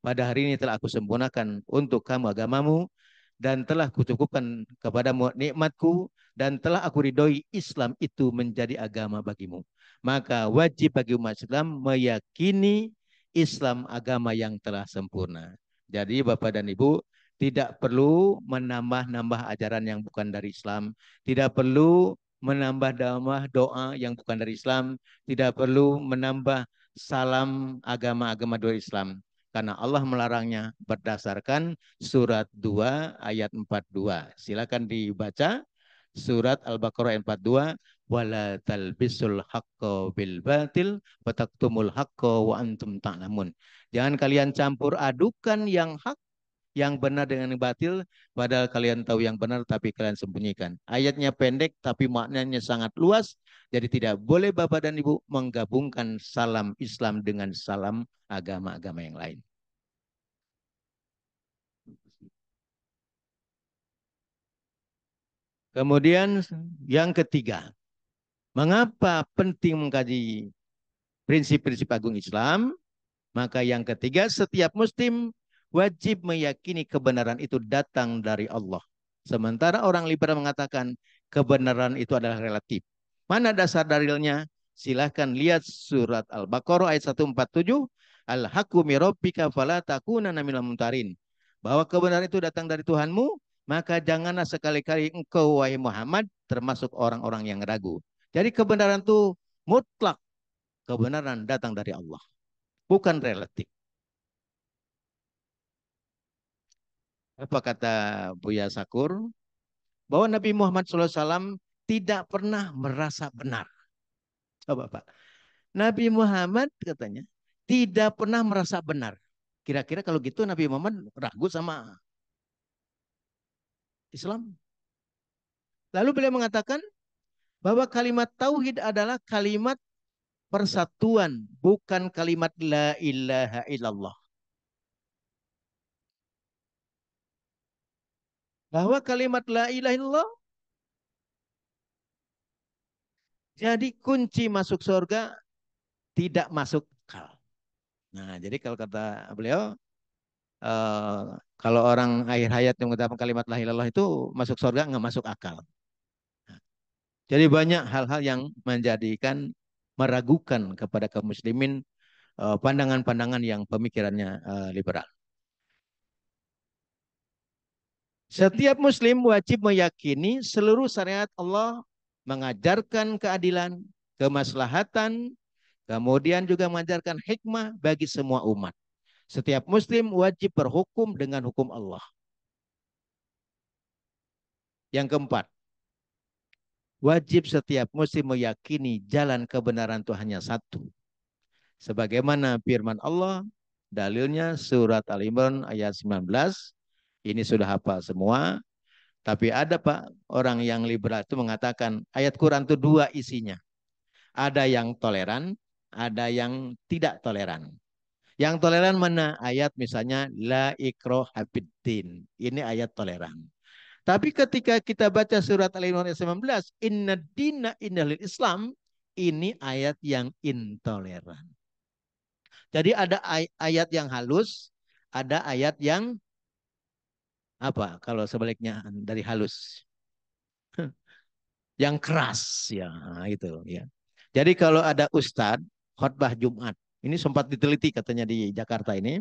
Pada hari ini telah aku sempurnakan untuk kamu agamamu dan telah kucukupkan kepadamu nikmatku dan telah aku ridhoi Islam itu menjadi agama bagimu. Maka wajib bagi umat Islam meyakini Islam agama yang telah sempurna. Jadi Bapak dan Ibu, tidak perlu menambah-nambah ajaran yang bukan dari Islam, tidak perlu menambah doa yang bukan dari Islam, tidak perlu menambah salam agama-agama dari Islam. Karena Allah melarangnya berdasarkan surat 2 ayat 42. Silakan dibaca surat Al-Baqarah ayat 42. Wala talbisul haqqo bil batil fataktumul haqqo wa antum ta'lamun. Jangan kalian campur adukan yang hak, yang benar dengan yang batil, padahal kalian tahu yang benar tapi kalian sembunyikan. Ayatnya pendek tapi maknanya sangat luas. Jadi tidak boleh Bapak dan Ibu menggabungkan salam Islam dengan salam agama-agama yang lain. Kemudian yang ketiga, mengapa penting mengkaji prinsip-prinsip agung Islam? Maka yang ketiga, setiap muslim wajib meyakini kebenaran itu datang dari Allah. Sementara orang liberal mengatakan kebenaran itu adalah relatif. Mana dasar dalilnya? Silahkan lihat surat Al-Baqarah ayat 147. Al-haqqu min rabbika fala takunanna minal mumtarin. Bahwa kebenaran itu datang dari Tuhanmu, maka janganlah sekali-kali engkau, wahai Muhammad, termasuk orang-orang yang ragu. Jadi kebenaran itu mutlak. Kebenaran datang dari Allah, bukan relatif. Apa kata Buya Sakur? Bahwa Nabi Muhammad SAW tidak pernah merasa benar. Coba Pak. Nabi Muhammad katanya tidak pernah merasa benar. Kira-kira kalau gitu Nabi Muhammad ragu sama Islam. Lalu beliau mengatakan bahwa kalimat tauhid adalah kalimat persatuan, bukan kalimat la ilaha illallah. Bahwa kalimat la ilaha illallah jadi kunci masuk surga, tidak masuk akal. Nah, jadi kalau kata beliau, eh, kalau orang akhir hayat yang mengucapkan kalimat la ilaha illallah itu masuk surga nggak masuk akal. Nah, jadi banyak hal-hal yang menjadikan meragukan kepada kaum muslimin pandangan-pandangan yang pemikirannya liberal. Setiap muslim wajib meyakini seluruh syariat Allah mengajarkan keadilan, kemaslahatan, kemudian juga mengajarkan hikmah bagi semua umat. Setiap muslim wajib berhukum dengan hukum Allah. Yang keempat, wajib setiap muslim meyakini jalan kebenaran itu hanya satu. Sebagaimana firman Allah, dalilnya surat Al-Imran ayat 19. Ini sudah hafal semua. Tapi ada Pak, orang yang liberal itu mengatakan ayat Quran itu dua isinya. Ada yang toleran, ada yang tidak toleran. Yang toleran mana? Ayat misalnya la ikraha fiddin. Ini ayat toleran. Tapi ketika kita baca surat Al-Imran ayat 19, inna dina innalil Islam, ini ayat yang intoleran. Jadi ada ayat yang halus, ada ayat yang apa? Kalau sebaliknya dari halus. yang keras ya itu ya. Jadi kalau ada ustadz khutbah Jumat, ini sempat diteliti katanya di Jakarta ini,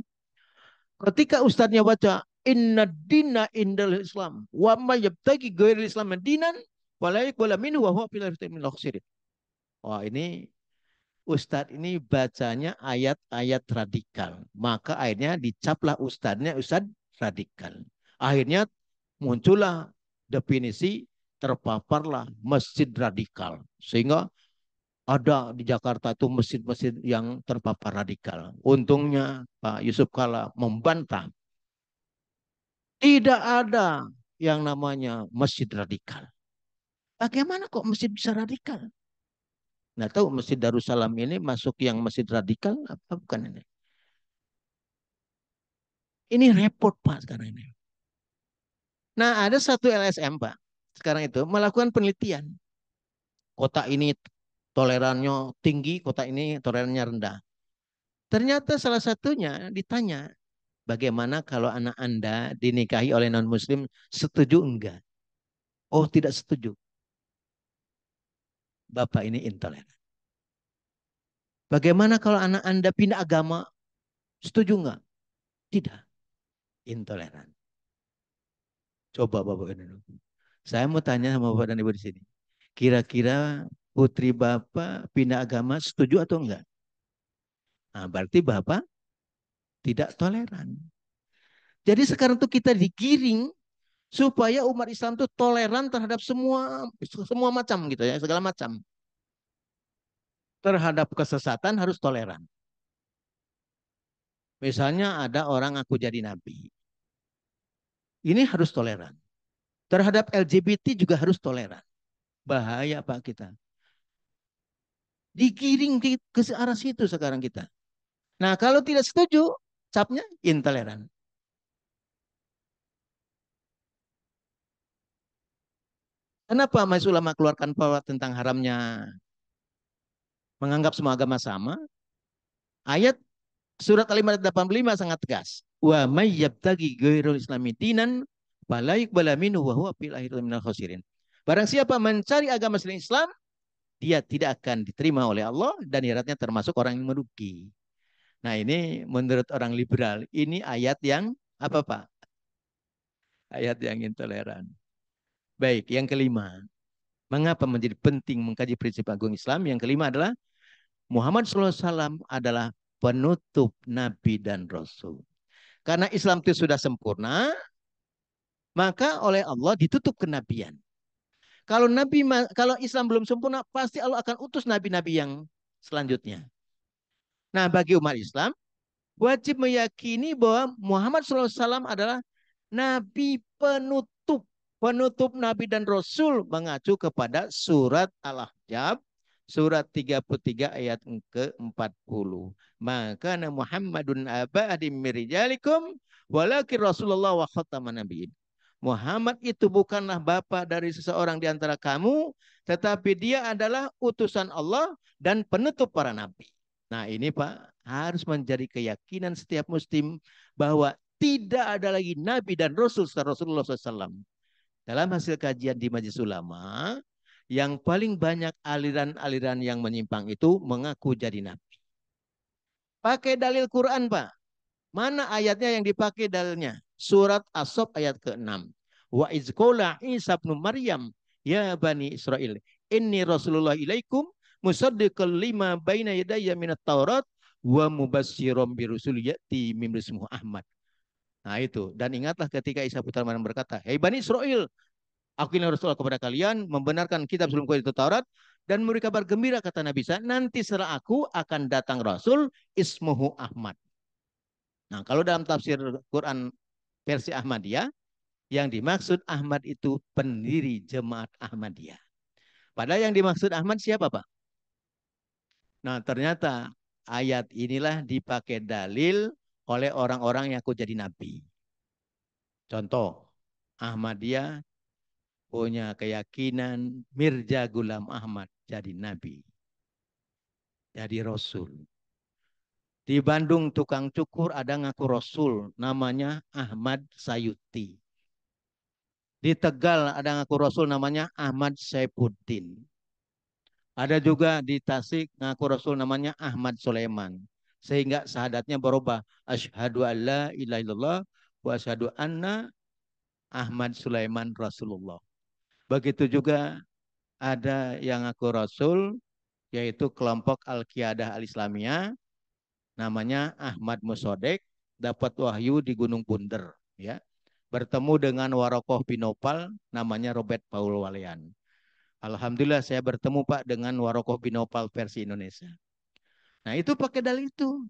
ketika ustadznya baca inna dina indal Islam wa may yabtagi ghairil Islam dinan walaik wala minhu wa huwa fil akhirati minal khasirin. Wah, ini ustadz ini bacanya ayat-ayat radikal. Maka akhirnya dicaplah ustadznya ustadz radikal. Akhirnya muncullah definisi, terpaparlah masjid radikal. Sehingga ada di Jakarta itu masjid-masjid yang terpapar radikal. Untungnya Pak Yusuf Kala membantah. Tidak ada yang namanya masjid radikal. Bagaimana kok masjid bisa radikal? Nggak tahu masjid Darussalam ini masuk yang masjid radikal apa bukan ini? Ini repot Pak sekarang ini. Nah ada satu LSM Pak sekarang itu melakukan penelitian. Kota ini tolerannya tinggi, kota ini tolerannya rendah. Ternyata salah satunya ditanya, bagaimana kalau anak Anda dinikahi oleh non-muslim, setuju enggak? Oh tidak setuju. Bapak ini intoleran. Bagaimana kalau anak Anda pindah agama, setuju enggak? Tidak, intoleran. Coba Bapak ini. Saya mau tanya sama Bapak dan Ibu di sini. Kira-kira putri Bapak pindah agama setuju atau enggak? Nah, berarti Bapak tidak toleran. Jadi sekarang tuh kita digiring supaya umat Islam tuh toleran terhadap semua semua macam gitu ya, segala macam. Terhadap kesesatan harus toleran. Misalnya ada orang aku jadi nabi. Ini harus toleran. Terhadap LGBT juga harus toleran. Bahaya Pak kita. Digiring ke arah situ sekarang kita. Nah kalau tidak setuju, capnya intoleran. Kenapa Mas Ulama keluarkan fatwa tentang haramnya menganggap semua agama sama? Ayat surat Al-Imran 85 sangat tegas. Wa may yabtagi ghairul islami dinan fala yuqbala minhu wa huwa fil akhirati minal khasirin. Barang siapa mencari agama selain Islam, dia tidak akan diterima oleh Allah dan ibaratnya termasuk orang yang merugi. Nah, ini menurut orang liberal, ini ayat yang apa Pak? Ayat yang intoleran. Baik, yang kelima. Mengapa menjadi penting mengkaji prinsip agung Islam? Yang kelima adalah Muhammad SAW adalah penutup Nabi dan Rasul. Karena Islam itu sudah sempurna, maka oleh Allah ditutup kenabian. Kalau Islam belum sempurna, pasti Allah akan utus nabi-nabi yang selanjutnya. Nah, bagi umat Islam wajib meyakini bahwa Muhammad SAW adalah nabi penutup, penutup nabi dan rasul mengacu kepada surat Al-Ahzab surat 33 ayat ke-40. Maka Muhammadun abadim mirijalikum walakin Rasulullah wa khataman nabiyyin. Muhammad itu bukanlah bapa dari seseorang di antara kamu, tetapi dia adalah utusan Allah dan penutup para nabi. Nah ini Pak, harus menjadi keyakinan setiap muslim bahwa tidak ada lagi nabi dan rasul setelah Rasulullah SAW. Dalam hasil kajian di Majelis Ulama, yang paling banyak aliran-aliran yang menyimpang itu mengaku jadi nabi. Pakai dalil Quran Pak. Mana ayatnya yang dipakai dalilnya? Surat As-Sof ayat ke-6. Wa izqala Isa bin Maryam ya bani Israel inni rasulullah ilaikum musaddiqal lima baina yadayya minat Taurat wa mubasyyiran bi rusul yati min ismuhu Ahmad. Nah itu, dan ingatlah ketika Isa putra Maryam berkata, "Hei Bani Israel, aku ini Rasul kepada kalian, membenarkan kitab sebelum itu Taurat dan memberi kabar gembira," kata Nabi Isa, "nanti setelah aku akan datang Rasul ismuhu Ahmad." Nah, kalau dalam tafsir Quran versi Ahmadiyah, yang dimaksud Ahmad itu pendiri jemaat Ahmadiyah. Padahal yang dimaksud Ahmad siapa, Pak? Nah, ternyata ayat inilah dipakai dalil oleh orang-orang yang aku jadi nabi. Contoh, Ahmadiyah punya keyakinan Mirza Ghulam Ahmad jadi nabi, jadi rasul. Di Bandung tukang cukur ada ngaku rasul, namanya Ahmad Sayuti. Di Tegal ada ngaku Rasul namanya Ahmad Saifuddin. Ada juga di Tasik ngaku Rasul namanya Ahmad Sulaiman. Sehingga syahadatnya berubah. Asyhadu an la ilaha illallah wa asyhadu anna Ahmad Sulaiman Rasulullah. Begitu juga ada yang ngaku Rasul, yaitu kelompok Al-Qiyadah Al-Islamiyah, namanya Ahmad Musodek, dapat wahyu di Gunung Bunder. Ya. Bertemu dengan Warokoh Binopal, namanya Robert Paul Walean. Alhamdulillah saya bertemu Pak dengan Warokoh Binopal versi Indonesia. Nah itu pakai dalil itu.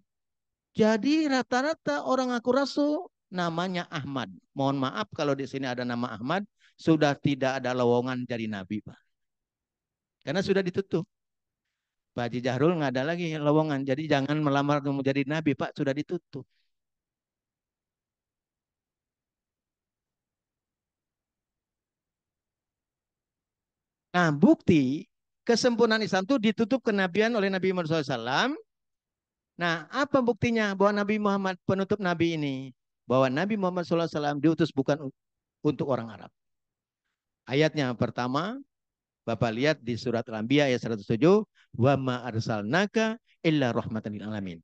Jadi rata-rata orang ngaku rasul namanya Ahmad. Mohon maaf kalau di sini ada nama Ahmad, sudah tidak ada lowongan jadi nabi Pak. Karena sudah ditutup. Pak Haji Jahrul nggak ada lagi lowongan. Jadi jangan melamar menjadi nabi Pak, sudah ditutup. Nah bukti kesempurnaan Islam itu ditutup kenabian oleh Nabi Muhammad SAW. Nah, apa buktinya bahwa Nabi Muhammad penutup Nabi ini? Bahwa Nabi Muhammad SAW diutus bukan untuk orang Arab. Ayatnya pertama, Bapak lihat di surat Al-Anbiya ayat 107, wa ma arsalnaka illa rahmatan lil alamin.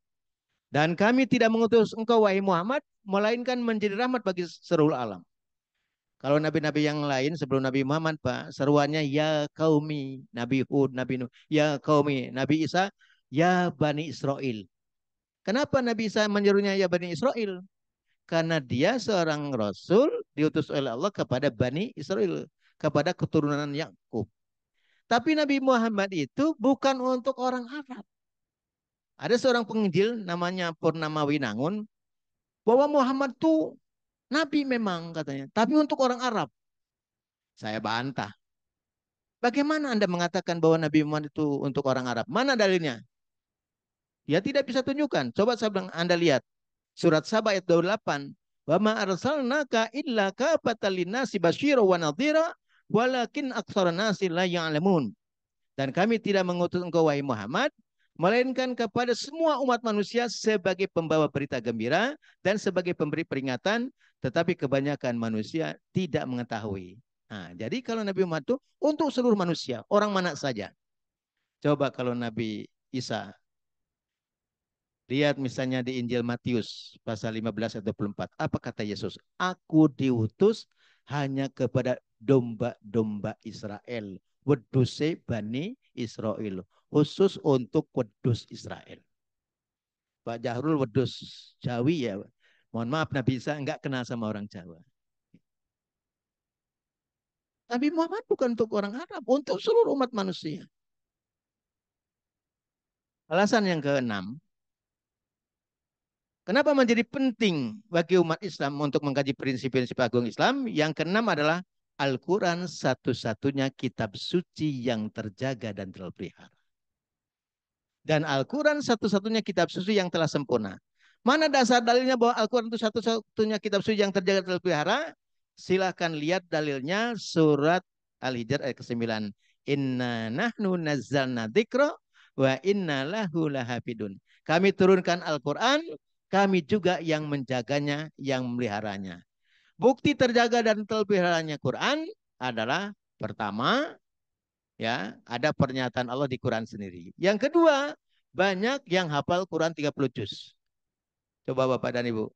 Dan kami tidak mengutus engkau wahai Muhammad melainkan menjadi rahmat bagi seluruh alam. Kalau nabi-nabi yang lain sebelum Nabi Muhammad, Pak, seruannya ya kaumi, Nabi Hud, Nabi Nuh, ya kaumi, Nabi Isa, ya Bani Israel. Kenapa Nabi Isa menyerunya ya Bani Israel? Karena dia seorang rasul diutus oleh Allah kepada Bani Israel, kepada keturunan Yakub. Tapi Nabi Muhammad itu bukan untuk orang Arab. Ada seorang penginjil namanya Purnama Winangun bahwa Muhammad itu nabi memang katanya, tapi untuk orang Arab. Saya bantah. Bagaimana Anda mengatakan bahwa Nabi Muhammad itu untuk orang Arab? Mana dalilnya? Ya tidak bisa tunjukkan. Coba saya bilang, Anda lihat. Surat Saba ayat 28. Wa ma arsalnaka illa kafatan linnasi basyira wa nadhira walakin aktsara nasi la ya'lamun. Dan kami tidak mengutus engkau wahai Muhammad melainkan kepada semua umat manusia sebagai pembawa berita gembira dan sebagai pemberi peringatan, tetapi kebanyakan manusia tidak mengetahui. Nah, jadi kalau Nabi Muhammad itu untuk seluruh manusia, orang mana saja. Coba kalau Nabi Isa, lihat misalnya di Injil Matius pasal 15 ayat 24. Apa kata Yesus? Aku diutus hanya kepada domba-domba Israel. Weduse Bani Israel. Khusus untuk wedus Israel. Pak Jahrul wedus Jawi ya. Mohon maaf Nabi Isa enggak kenal sama orang Jawa. Nabi Muhammad bukan untuk orang Arab. Untuk seluruh umat manusia. Alasan yang keenam. Kenapa menjadi penting bagi umat Islam untuk mengkaji prinsip-prinsip agung Islam? Yang keenam adalah Al-Quran satu-satunya kitab suci yang terjaga dan terpelihara. Dan Al-Quran satu-satunya kitab suci yang telah sempurna. Mana dasar dalilnya bahwa Al-Quran itu satu-satunya kitab suci yang terjaga dan terpelihara? Silahkan lihat dalilnya surat Al-Hijr ayat ke-9. Inna nahnu nazzalna dzikra wa inna lahu lahafidun. Kami turunkan Al-Quran, kami juga yang menjaganya, yang memeliharanya. Bukti terjaga dan terpeliharanya Quran adalah pertama, ya, ada pernyataan Allah di Quran sendiri. Yang kedua, banyak yang hafal Quran 30 juz. Coba Bapak dan Ibu.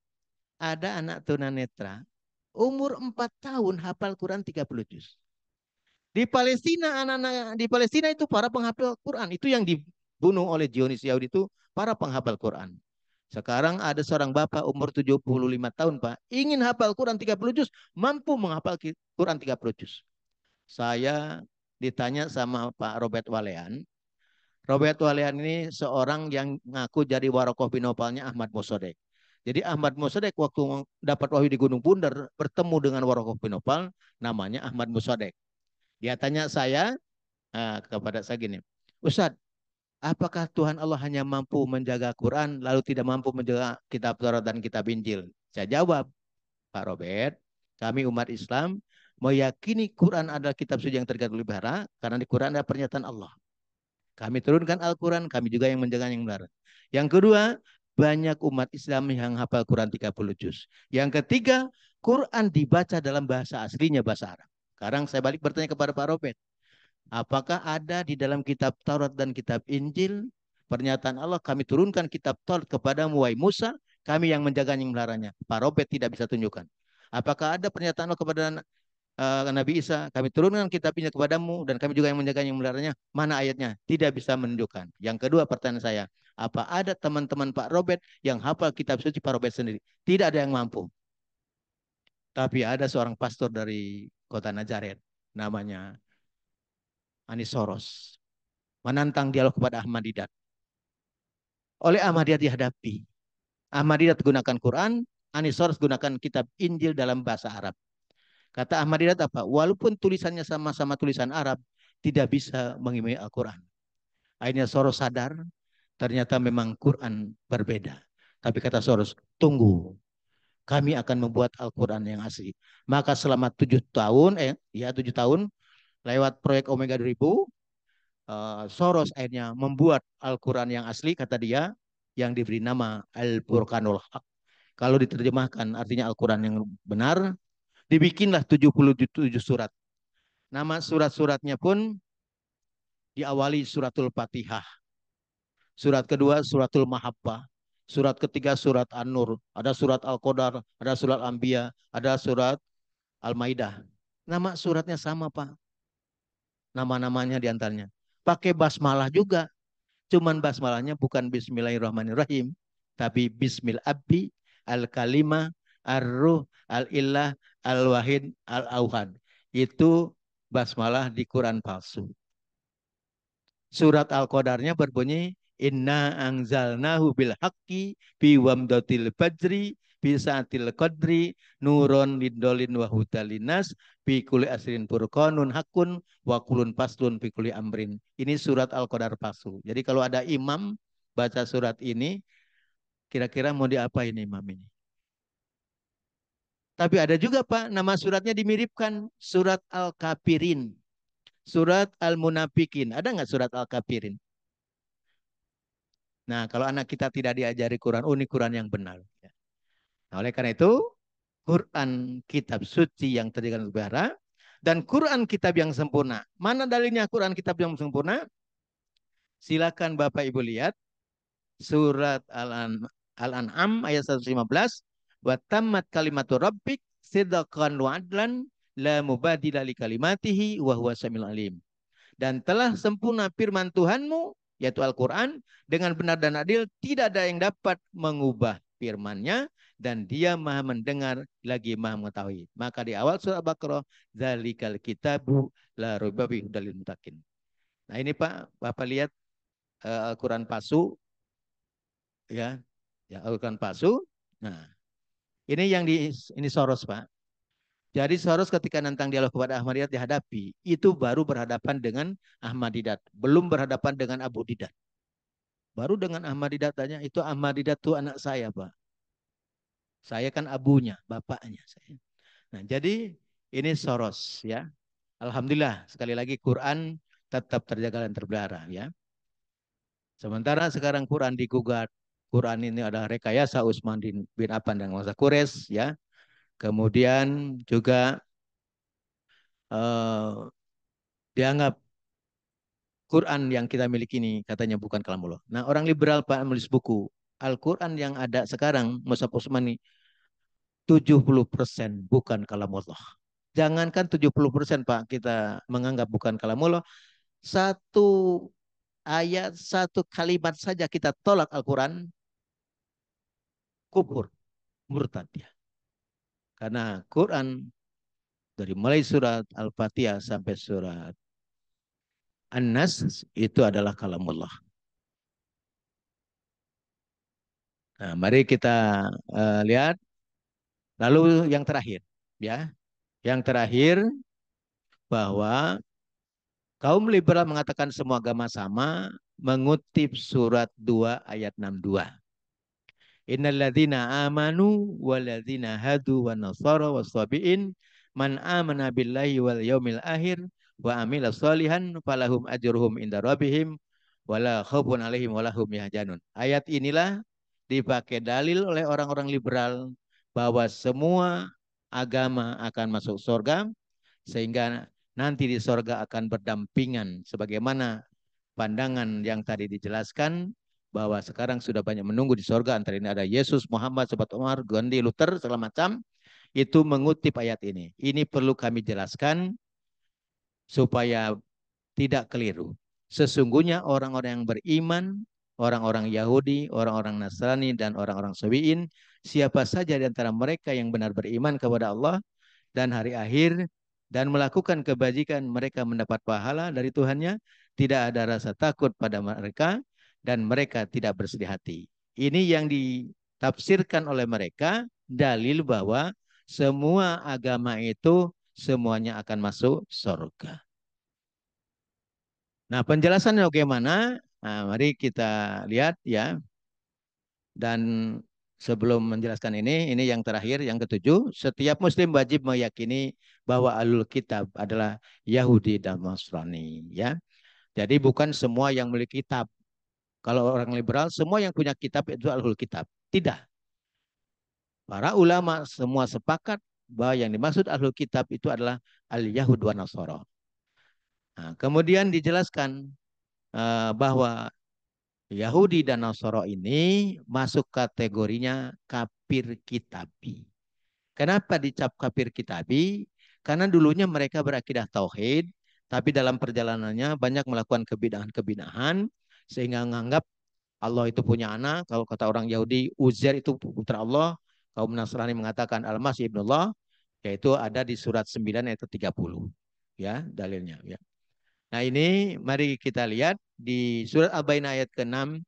Ada anak tunanetra, umur 4 tahun hafal Quran 30 juz. Di Palestina, anak-anak di Palestina itu para penghafal Quran. Itu yang dibunuh oleh Zionis Yahudi itu para penghafal Quran. Sekarang ada seorang bapak umur 75 tahun Pak, ingin hafal Quran 30 juz, mampu menghafal Quran 30 juz. Saya ditanya sama Pak Robert Walean. Robert Walean ini seorang yang ngaku jadi warokoh binopalnya Ahmad Mosodek. Jadi Ahmad Mosodek waktu dapat wahyu di Gunung Bunder bertemu dengan warokoh binopal namanya Ahmad Mosodek. Dia tanya saya kepada saya gini, Ustadz, apakah Tuhan Allah hanya mampu menjaga Quran lalu tidak mampu menjaga kitab Taurat dan kitab Injil? Saya jawab, Pak Robert, kami umat Islam meyakini Quran adalah kitab suci yang terpelihara karena di Quran ada pernyataan Allah. Kami turunkan Al-Quran, kami juga yang menjaga yang benar. Yang kedua, banyak umat Islam yang hafal Quran 30 juz. Yang ketiga, Quran dibaca dalam bahasa aslinya, bahasa Arab. Sekarang saya balik bertanya kepada Pak Robert. Apakah ada di dalam kitab Taurat dan kitab Injil pernyataan Allah, kami turunkan kitab Taurat kepadamu wahai Musa, kami yang menjaganya yang melarannya. Pak Robert tidak bisa tunjukkan. Apakah ada pernyataan Allah kepada Nabi Isa, kami turunkan kitab ini kepadamu dan kami juga yang menjaganya yang melarannya? Mana ayatnya? Tidak bisa menunjukkan. Yang kedua pertanyaan saya, apa ada teman-teman Pak Robert yang hafal kitab suci Pak Robert sendiri? Tidak ada yang mampu. Tapi ada seorang pastor dari kota Nazaret, namanya Anis Soros, menantang dialog kepada Ahmad Didat. Oleh Ahmad Didat dihadapi. Ahmad Didat gunakan Quran, Anis Soros gunakan kitab Injil dalam bahasa Arab. Kata Ahmad Didat apa? Walaupun tulisannya sama-sama tulisan Arab, tidak bisa mengimai Al-Quran. Akhirnya Soros sadar, ternyata memang Quran berbeda. Tapi kata Soros, tunggu, kami akan membuat Al-Quran yang asli. Maka selama 7 tahun, 7 tahun, lewat proyek Omega 2000, Soros akhirnya membuat Al-Quran yang asli, kata dia, yang diberi nama Al-Furqanul Haq. Kalau diterjemahkan artinya Al-Quran yang benar, dibikinlah 77 surat. Nama surat-suratnya pun diawali suratul Fatihah. Surat kedua suratul Mahabbah. Surat ketiga surat An-Nur. Ada surat Al-Qadar, ada surat Anbiya, ada surat Al-Maidah. Nama suratnya sama, Pak. Nama-namanya diantaranya. Pakai basmalah juga. Cuman basmalahnya bukan Bismillahirrahmanirrahim, tapi Bismil Abi, Al-Kalimah, Ar-Ruh, Al-Ilah, Al-Wahid, Al-Auhad. Itu basmalah di Quran palsu. Surat Al-Qadarnya berbunyi, Inna anzalnahu bil haqqi fi wamdatil fajri fi saatil qadri nuron lidolin wa hudalinas fi kulli asrin furqanun hakun wa kulun paslun fi kulli amrin. Ini surat Al-Qadar palsu. Jadi kalau ada imam baca surat ini, kira-kira mau diapain imam ini? Tapi ada juga Pak, nama suratnya dimiripkan, surat Al-Kafirin, surat Al-Munafikin. Ada nggak surat Al-Kafirin? Nah, kalau anak kita tidak diajari Quran, ini Quran yang benar. Nah, oleh karena itu, Quran kitab suci yang terjadi negara dan Quran kitab yang sempurna. Mana dalilnya Quran kitab yang sempurna? Silakan Bapak Ibu lihat surat Al-An'am ayat 115. Wa tammat kalimatu rabbik sidqan wa adlan la mubadila li kalimatihi wa huwa samil alim. Dan telah sempurna firman Tuhanmu, yaitu Al-Quran, dengan benar dan adil, tidak ada yang dapat mengubah firman-Nya, dan dia maha mendengar, lagi maha mengetahui. Maka di awal surah Al-Baqarah, Zalikal kitabu la raiba fihi hudal lil muttaqin. Nah ini Pak, Bapak lihat Al-Quran palsu, ya, Al-Quran palsu. Nah, ini Soros Pak. Jadi Soros ketika nantang dialog kepada Ahmad Didat dihadapi, itu baru berhadapan dengan Ahmad Didat, belum berhadapan dengan Abu Didat. Baru dengan Ahmad Didat tanya, itu Ahmad Didat itu anak saya, Pak. Saya kan abunya, bapaknya saya. Nah, jadi ini Soros ya. Alhamdulillah sekali lagi Quran tetap terjaga dan terpelihara ya. Sementara sekarang Quran digugat. Quran ini adalah rekayasa Utsman bin Affan dan masa Quraisy ya. Kemudian juga dianggap Quran yang kita miliki ini katanya bukan kalamullah. Nah, orang liberal Pak menulis buku Al-Quran yang ada sekarang Mushaf Utsmani 70% bukan kalamullah. Jangankan 70% Pak kita menganggap bukan kalamullah, satu ayat, satu kalimat saja kita tolak Al-Quran, kufur, murtad ya. Karena Quran dari mulai surat Al-Fatihah sampai surat An-Nas itu adalah kalamullah. Nah, mari kita lihat. Lalu yang terakhir, ya, yang terakhir bahwa kaum liberal mengatakan semua agama sama, mengutip surat 2 ayat 62. Innalladzina amanu walladzina hadu wa nasara wassabiin man amana billahi wal yaumil akhir wa amila sholihan falahum ajruhum inda rabbihim wala khaufun alaihim wala hum yahzanun. Ayat inilah dipakai dalil oleh orang-orang liberal bahwa semua agama akan masuk surga, sehingga nanti di surga akan berdampingan sebagaimana pandangan yang tadi dijelaskan bahwa sekarang sudah banyak menunggu di surga, antara ini ada Yesus, Muhammad, Sobat Umar, Gandhi, Luther, segala macam, itu mengutip ayat ini. Ini perlu kami jelaskan supaya tidak keliru. Sesungguhnya orang-orang yang beriman, orang-orang Yahudi, orang-orang Nasrani, dan orang-orang Sabi'in, siapa saja di antara mereka yang benar beriman kepada Allah dan hari akhir, dan melakukan kebajikan, mereka mendapat pahala dari Tuhannya, tidak ada rasa takut pada mereka, dan mereka tidak bersedih hati. Ini yang ditafsirkan oleh mereka, dalil bahwa semua agama itu semuanya akan masuk surga. Nah, penjelasannya bagaimana? Nah, mari kita lihat ya. Dan sebelum menjelaskan ini yang terakhir, yang ketujuh, setiap muslim wajib meyakini bahwa Ahlul Kitab adalah Yahudi dan Nasrani, ya. Jadi bukan semua yang memiliki kitab. Kalau orang liberal, semua yang punya kitab itu Ahlul Kitab. Tidak. Para ulama semua sepakat bahwa yang dimaksud Ahlul Kitab itu adalah Al-Yahud wa Nasara. Nah, kemudian dijelaskan bahwa Yahudi dan Nasara ini masuk kategorinya kafir kitabi. Kenapa dicap kafir kitabi? Karena dulunya mereka berakidah tauhid, tapi dalam perjalanannya banyak melakukan kebidahan-kebidahan sehingga menganggap Allah itu punya anak. Kalau kata orang Yahudi, Uzair itu putra Allah. Kaum Nasrani mengatakan Al-Masih ibnullah, yaitu ada di surat 9 ayat 30. Ya, dalilnya ya. Nah, ini mari kita lihat di surat Al-Baqarah ayat ke-6.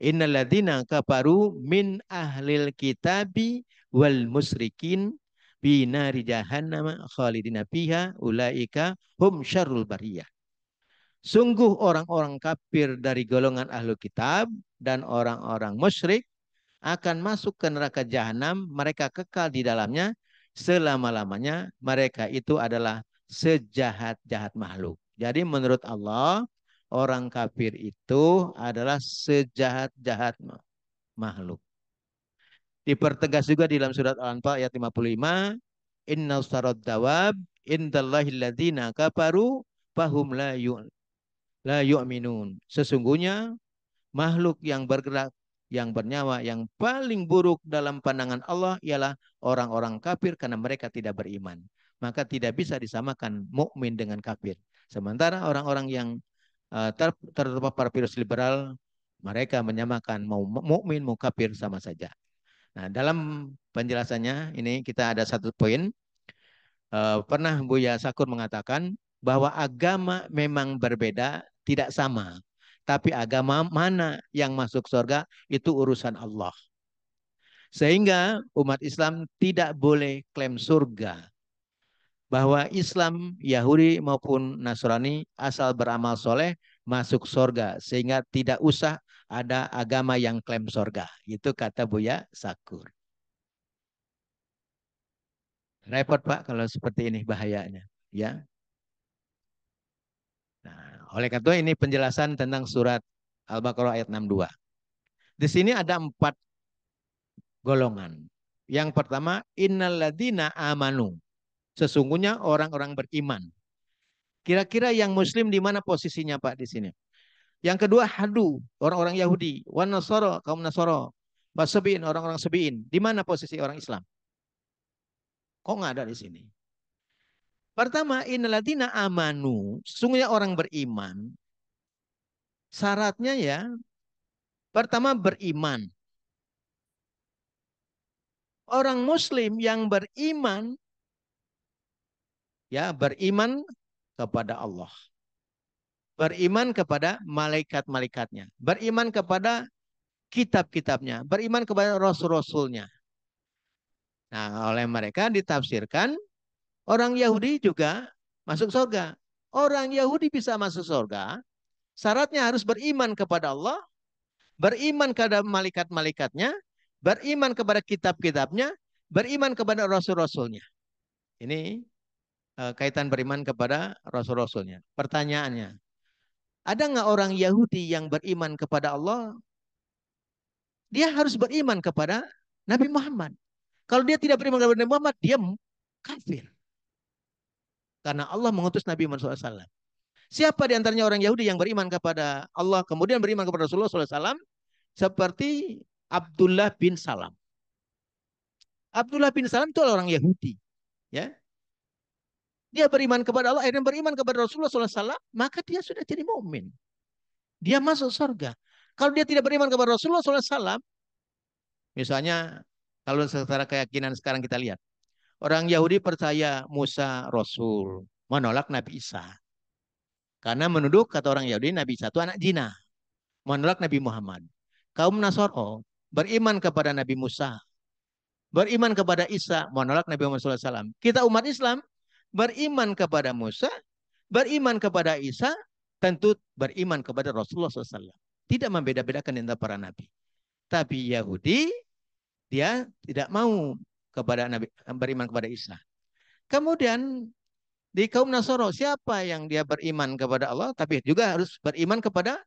Innalladzina kafaru min ahlil kitabi wal musyrikin binari jahannam khalidina fiha ulaika hum syarrul bariyah. Sungguh orang-orang kafir dari golongan ahlu kitab dan orang-orang musyrik akan masuk ke neraka jahanam, mereka kekal di dalamnya selama-lamanya. Mereka itu adalah sejahat-jahat makhluk. Jadi menurut Allah, orang kafir itu adalah sejahat-jahat makhluk. Dipertegas juga di dalam surat Al-Anfal ayat 55, Inna ustarad dawab indallahil ladzina kafaru fahum la yu'minun. Sesungguhnya makhluk yang bergerak, yang bernyawa, yang paling buruk dalam pandangan Allah ialah orang-orang kafir karena mereka tidak beriman. Maka tidak bisa disamakan mukmin dengan kafir. Sementara orang-orang yang terpapar virus liberal, mereka menyamakan mau mukmin mau kafir sama saja. Nah, dalam penjelasannya ini kita ada satu poin. Pernah Buya Sakur mengatakan bahwa agama memang berbeda, tidak sama. Tapi agama mana yang masuk surga itu urusan Allah. Sehingga umat Islam tidak boleh klaim surga. Bahwa Islam, Yahudi maupun Nasrani asal beramal soleh masuk surga. Sehingga tidak usah ada agama yang klaim surga. Itu kata Buya Sakur. Repot Pak kalau seperti ini bahayanya. Ya. Nah, oleh karena itu ini penjelasan tentang surat Al-Baqarah ayat 62. Di sini ada 4 golongan. Yang pertama, innalladzina amanu. Sesungguhnya orang-orang beriman. Kira-kira yang muslim di mana posisinya Pak di sini? Yang kedua, hadu, orang-orang Yahudi. Wan nasara, kaum Nasara. Wasabiin, orang-orang Sabiin. Di mana posisi orang Islam? Kok nggak ada di sini? Pertama, innalladzina amanu. Sesungguhnya orang beriman. Syaratnya ya, pertama beriman. Orang muslim yang beriman, ya beriman kepada Allah. Beriman kepada malaikat-malaikatnya. Beriman kepada kitab-kitabnya. Beriman kepada rasul-rasulnya. Nah, oleh mereka ditafsirkan orang Yahudi juga masuk surga. Orang Yahudi bisa masuk surga, syaratnya harus beriman kepada Allah, beriman kepada malaikat-malaikatnya, beriman kepada kitab-kitabnya, beriman kepada rasul-rasulnya. Ini kaitan beriman kepada rasul-rasulnya. Pertanyaannya, ada nggak orang Yahudi yang beriman kepada Allah? Dia harus beriman kepada Nabi Muhammad. Kalau dia tidak beriman kepada Nabi Muhammad, diam. Kafir. Karena Allah mengutus Nabi Muhammad SAW. Siapa di antaranya orang Yahudi yang beriman kepada Allah, kemudian beriman kepada Rasulullah SAW, seperti Abdullah bin Salam. Abdullah bin Salam itu orang Yahudi. Ya, dia beriman kepada Allah, akhirnya beriman kepada Rasulullah SAW, maka dia sudah jadi mukmin. Dia masuk surga. Kalau dia tidak beriman kepada Rasulullah SAW, misalnya kalau secara keyakinan sekarang kita lihat, orang Yahudi percaya Musa Rasul, menolak Nabi Isa. Karena menuduh kata orang Yahudi Nabi Isa itu anak zina, menolak Nabi Muhammad. Kaum Nasoro beriman kepada Nabi Musa, beriman kepada Isa, menolak Nabi Muhammad SAW. Kita umat Islam beriman kepada Musa, beriman kepada Isa, tentu beriman kepada Rasulullah SAW. Tidak membeda-bedakan antara para nabi. Tapi Yahudi, dia tidak mau kepada Nabi, beriman kepada Isa. Kemudian di kaum Nasoro, siapa yang dia beriman kepada Allah, tapi juga harus beriman kepada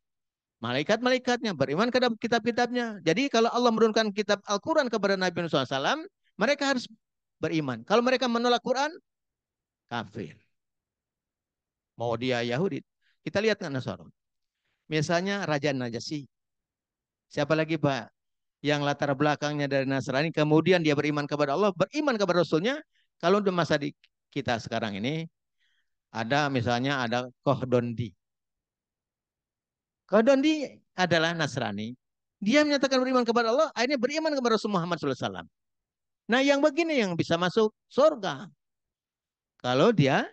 malaikat-malaikatnya, beriman kepada kitab-kitabnya. Jadi kalau Allah menurunkan kitab Al-Quran kepada Nabi Muhammad SAW, mereka harus beriman. Kalau mereka menolak Quran, kafir. Mau dia Yahudi. Kita lihat kan Nasoro. Misalnya Raja Najasyi. Siapa lagi Pak? Yang latar belakangnya dari Nasrani, kemudian dia beriman kepada Allah, beriman kepada Rasulnya. Kalau di masa di kita sekarang ini, ada misalnya ada Kohdondi. Kohdondi adalah Nasrani. Dia menyatakan beriman kepada Allah, akhirnya beriman kepada Rasul Muhammad SAW. Nah yang begini yang bisa masuk surga. Kalau dia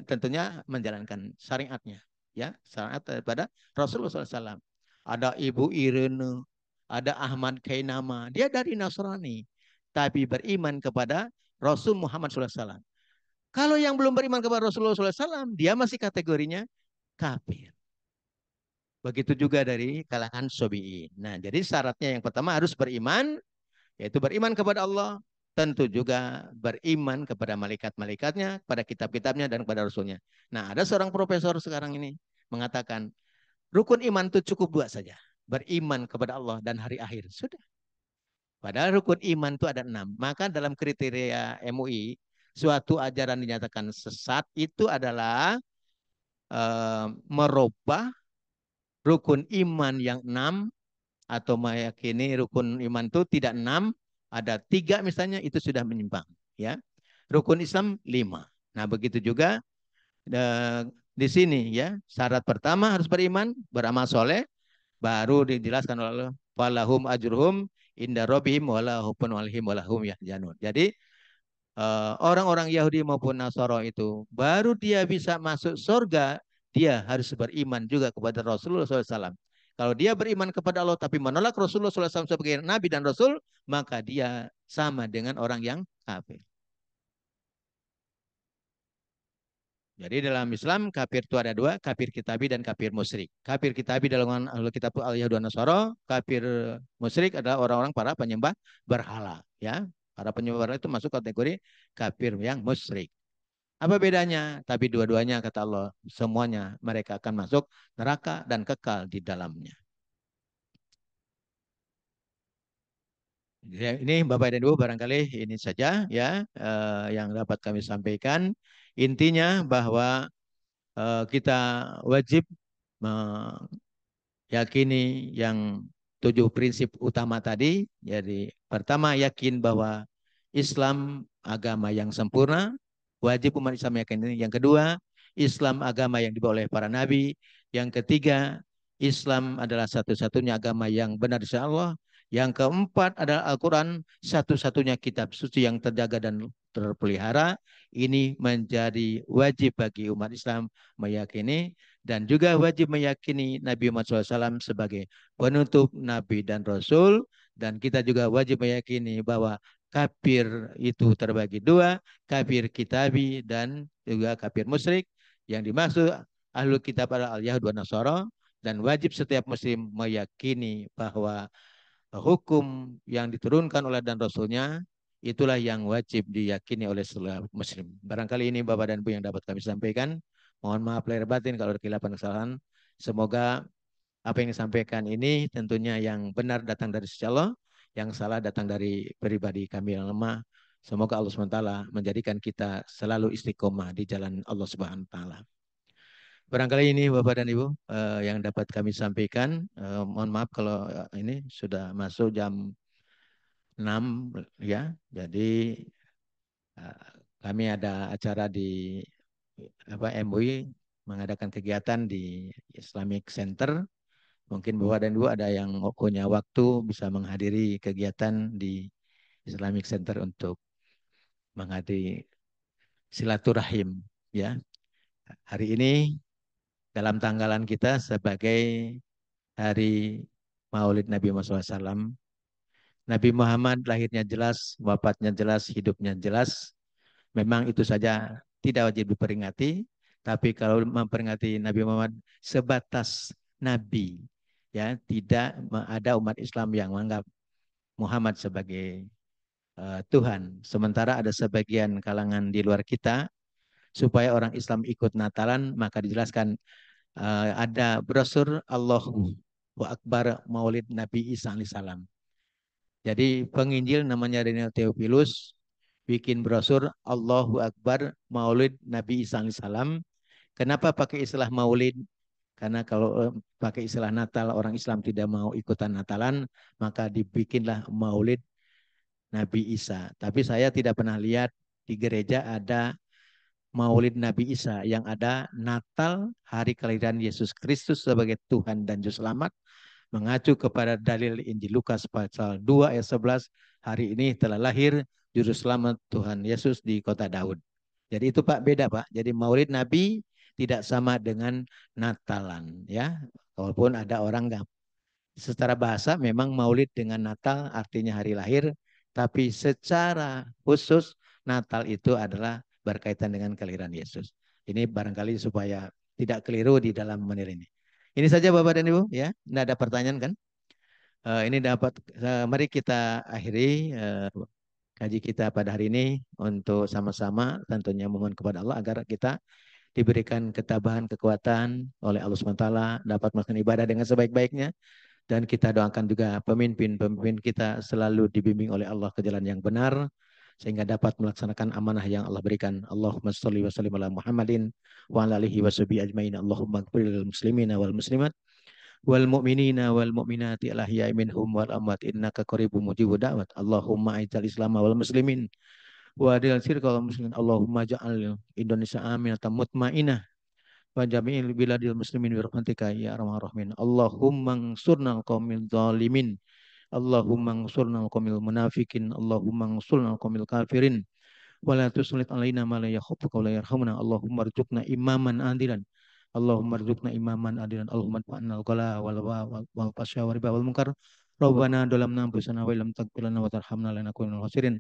tentunya menjalankan syariatnya. Ya, syariat daripada Rasulullah SAW. Ada Ibu Irene, ada Ahmad Kainama. Dia dari Nasrani. Tapi beriman kepada Rasul Muhammad SAW. Kalau yang belum beriman kepada Rasulullah SAW, dia masih kategorinya kafir. Begitu juga dari kalangan Sobi'in. Nah, jadi syaratnya yang pertama harus beriman, yaitu beriman kepada Allah, tentu juga beriman kepada malaikat-malaikatnya, kepada kitab-kitabnya, dan kepada Rasulnya. Nah, ada seorang profesor sekarang ini mengatakan, rukun iman itu cukup dua saja. Beriman kepada Allah dan hari akhir. Sudah. Padahal rukun iman itu ada 6. Maka dalam kriteria MUI, suatu ajaran dinyatakan sesat itu adalah merubah rukun iman yang 6 atau meyakini rukun iman itu tidak 6, ada 3 misalnya, itu sudah menyimpang. Ya, rukun Islam 5. Nah begitu juga di sini ya, syarat pertama harus beriman, beramal soleh, baru dijelaskan oleh Allah, falahum ajruhum inda rabbihim wala khawfun alaihim wala hum yahzanun. Jadi orang-orang Yahudi maupun Nasara itu baru dia bisa masuk surga, dia harus beriman juga kepada Rasulullah SAW. Kalau dia beriman kepada Allah tapi menolak Rasulullah SAW sebagai Nabi dan Rasul, maka dia sama dengan orang yang kafir. Jadi dalam Islam kafir itu ada dua, kafir kitabi dan kafir musyrik. Kafir kitabi dalam Alkitab Al-Yahud dan Nasara, kafir musyrik adalah orang-orang para penyembah berhala, ya. Para penyembah berhala itu masuk kategori kafir yang musyrik. Apa bedanya? Tapi dua-duanya kata Allah, semuanya mereka akan masuk neraka dan kekal di dalamnya. Ya, ini Bapak dan Ibu barangkali ini saja ya yang dapat kami sampaikan. Intinya bahwa kita wajib meyakini yang 7 prinsip utama tadi. Jadi pertama yakin bahwa Islam agama yang sempurna, wajib umat Islam meyakini. Yang kedua, Islam agama yang dibawa oleh para nabi. Yang ketiga, Islam adalah satu-satunya agama yang benar insya Allah. Yang keempat adalah Al-Quran, satu-satunya kitab suci yang terjaga dan terpelihara. Ini menjadi wajib bagi umat Islam meyakini, dan juga wajib meyakini Nabi Muhammad SAW sebagai penutup Nabi dan Rasul. Dan kita juga wajib meyakini bahwa kafir itu terbagi dua, kafir kitabi dan juga kafir musyrik. Yang dimaksud ahlul kitab adalah al-Yahud wa Nasara, dan wajib setiap muslim meyakini bahwa hukum yang diturunkan oleh dan Rasulnya itulah yang wajib diyakini oleh seluruh muslim. Barangkali ini Bapak dan Ibu yang dapat kami sampaikan. Mohon maaf lahir batin kalau ada khilafan kesalahan. Semoga apa yang disampaikan ini tentunya yang benar datang dari sisi Allah, yang salah datang dari pribadi kami yang lemah. Semoga Allah SWT menjadikan kita selalu istiqomah di jalan Allah Subhanahu wa taala. Barangkali ini Bapak dan Ibu yang dapat kami sampaikan. Mohon maaf kalau ini sudah masuk jam 6 ya. Jadi eh, kami ada acara di MUI mengadakan kegiatan di Islamic Center. Mungkin Bapak dan Ibu ada yang punya waktu bisa menghadiri kegiatan di Islamic Center untuk menghadiri silaturahim ya. Hari ini dalam tanggalan kita sebagai hari Maulid Nabi Muhammad SAW. Nabi Muhammad lahirnya jelas, wafatnya jelas, hidupnya jelas. Memang itu saja tidak wajib diperingati, tapi kalau memperingati Nabi Muhammad sebatas Nabi, ya tidak ada umat Islam yang menganggap Muhammad sebagai Tuhan. Sementara ada sebagian kalangan di luar kita supaya orang Islam ikut Natalan, maka dijelaskan ada brosur Allahu Akbar Maulid Nabi Isa alaihissalam. Jadi penginjil namanya Daniel Theophilus bikin brosur Allahu Akbar Maulid Nabi Isa alaihissalam. Kenapa pakai istilah Maulid? Karena kalau pakai istilah Natal orang Islam tidak mau ikutan Natalan, maka dibikinlah Maulid Nabi Isa. Tapi saya tidak pernah lihat di gereja ada Maulid Nabi Isa, yang ada Natal, hari kelahiran Yesus Kristus sebagai Tuhan dan Juru Selamat, mengacu kepada dalil Injil Lukas pasal 2 ayat 11, hari ini telah lahir Juru Selamat Tuhan Yesus di kota Daud. Jadi itu Pak, beda Pak. Jadi Maulid Nabi tidak sama dengan Natalan ya. Walaupun ada orang nggak secara bahasa memang Maulid dengan Natal artinya hari lahir, tapi secara khusus Natal itu adalah berkaitan dengan kelahiran Yesus. Ini barangkali supaya tidak keliru di dalam menilai ini. Ini saja Bapak dan Ibu ya. Tidak ada pertanyaan kan? Ini dapat mari kita akhiri kaji kita pada hari ini untuk sama-sama tentunya memohon kepada Allah agar kita diberikan ketabahan, kekuatan oleh Allah SWT dapat melakukan ibadah dengan sebaik-baiknya. Dan kita doakan juga pemimpin-pemimpin kita selalu dibimbing oleh Allah ke jalan yang benar sehingga dapat melaksanakan amanah yang Allah berikan. Allahumma sholli wa sallim ala Muhammadin wa ala alihi wa sahbihi ajmain. Allahumma ighfir muslimina wal muslimat wal mu'minina wal mu'minati al ahya'i minhum wal amwat innaka qaribun mujibud da'wat. Allahumma aital islam wal muslimin wa adil syirka wal muslimin. Allahumma ja'al Indonesia aminatan mutmainah wa jami'il biladil muslimin bi rahmatika ya arhamar rahimin. Allahumma ansurna al-qaumil zalimin. Allahumma ansurna al-qaumil munafikin. Allahumma ansurna al-qaumil kafirin. Wa la tuslit alaina ma la yakhufuka wa la yarhamuna. Allahumma rzuqna imaman adilan. Allahumma rzuqna imaman adilan. Allahumma fa'na al-qala wal fasya wa riba wal munkar. Rabbana dalamna anfusana wa illam taghfir lana wa tarhamna lanakunanna minal khasirin.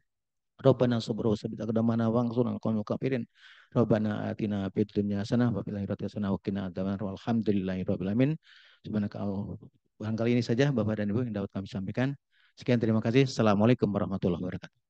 Rabbana sabra wa sabit aqdamana wa ansurna al-qawmil kafirin. Rabbana atina fid dunya hasanah wa fil akhirati hasanah wa qina adzabannar. Walhamdulillahi rabbil alamin. Subhanaka barangkali ini saja Bapak dan Ibu yang dapat kami sampaikan. Sekian terima kasih. Assalamualaikum warahmatullahi wabarakatuh.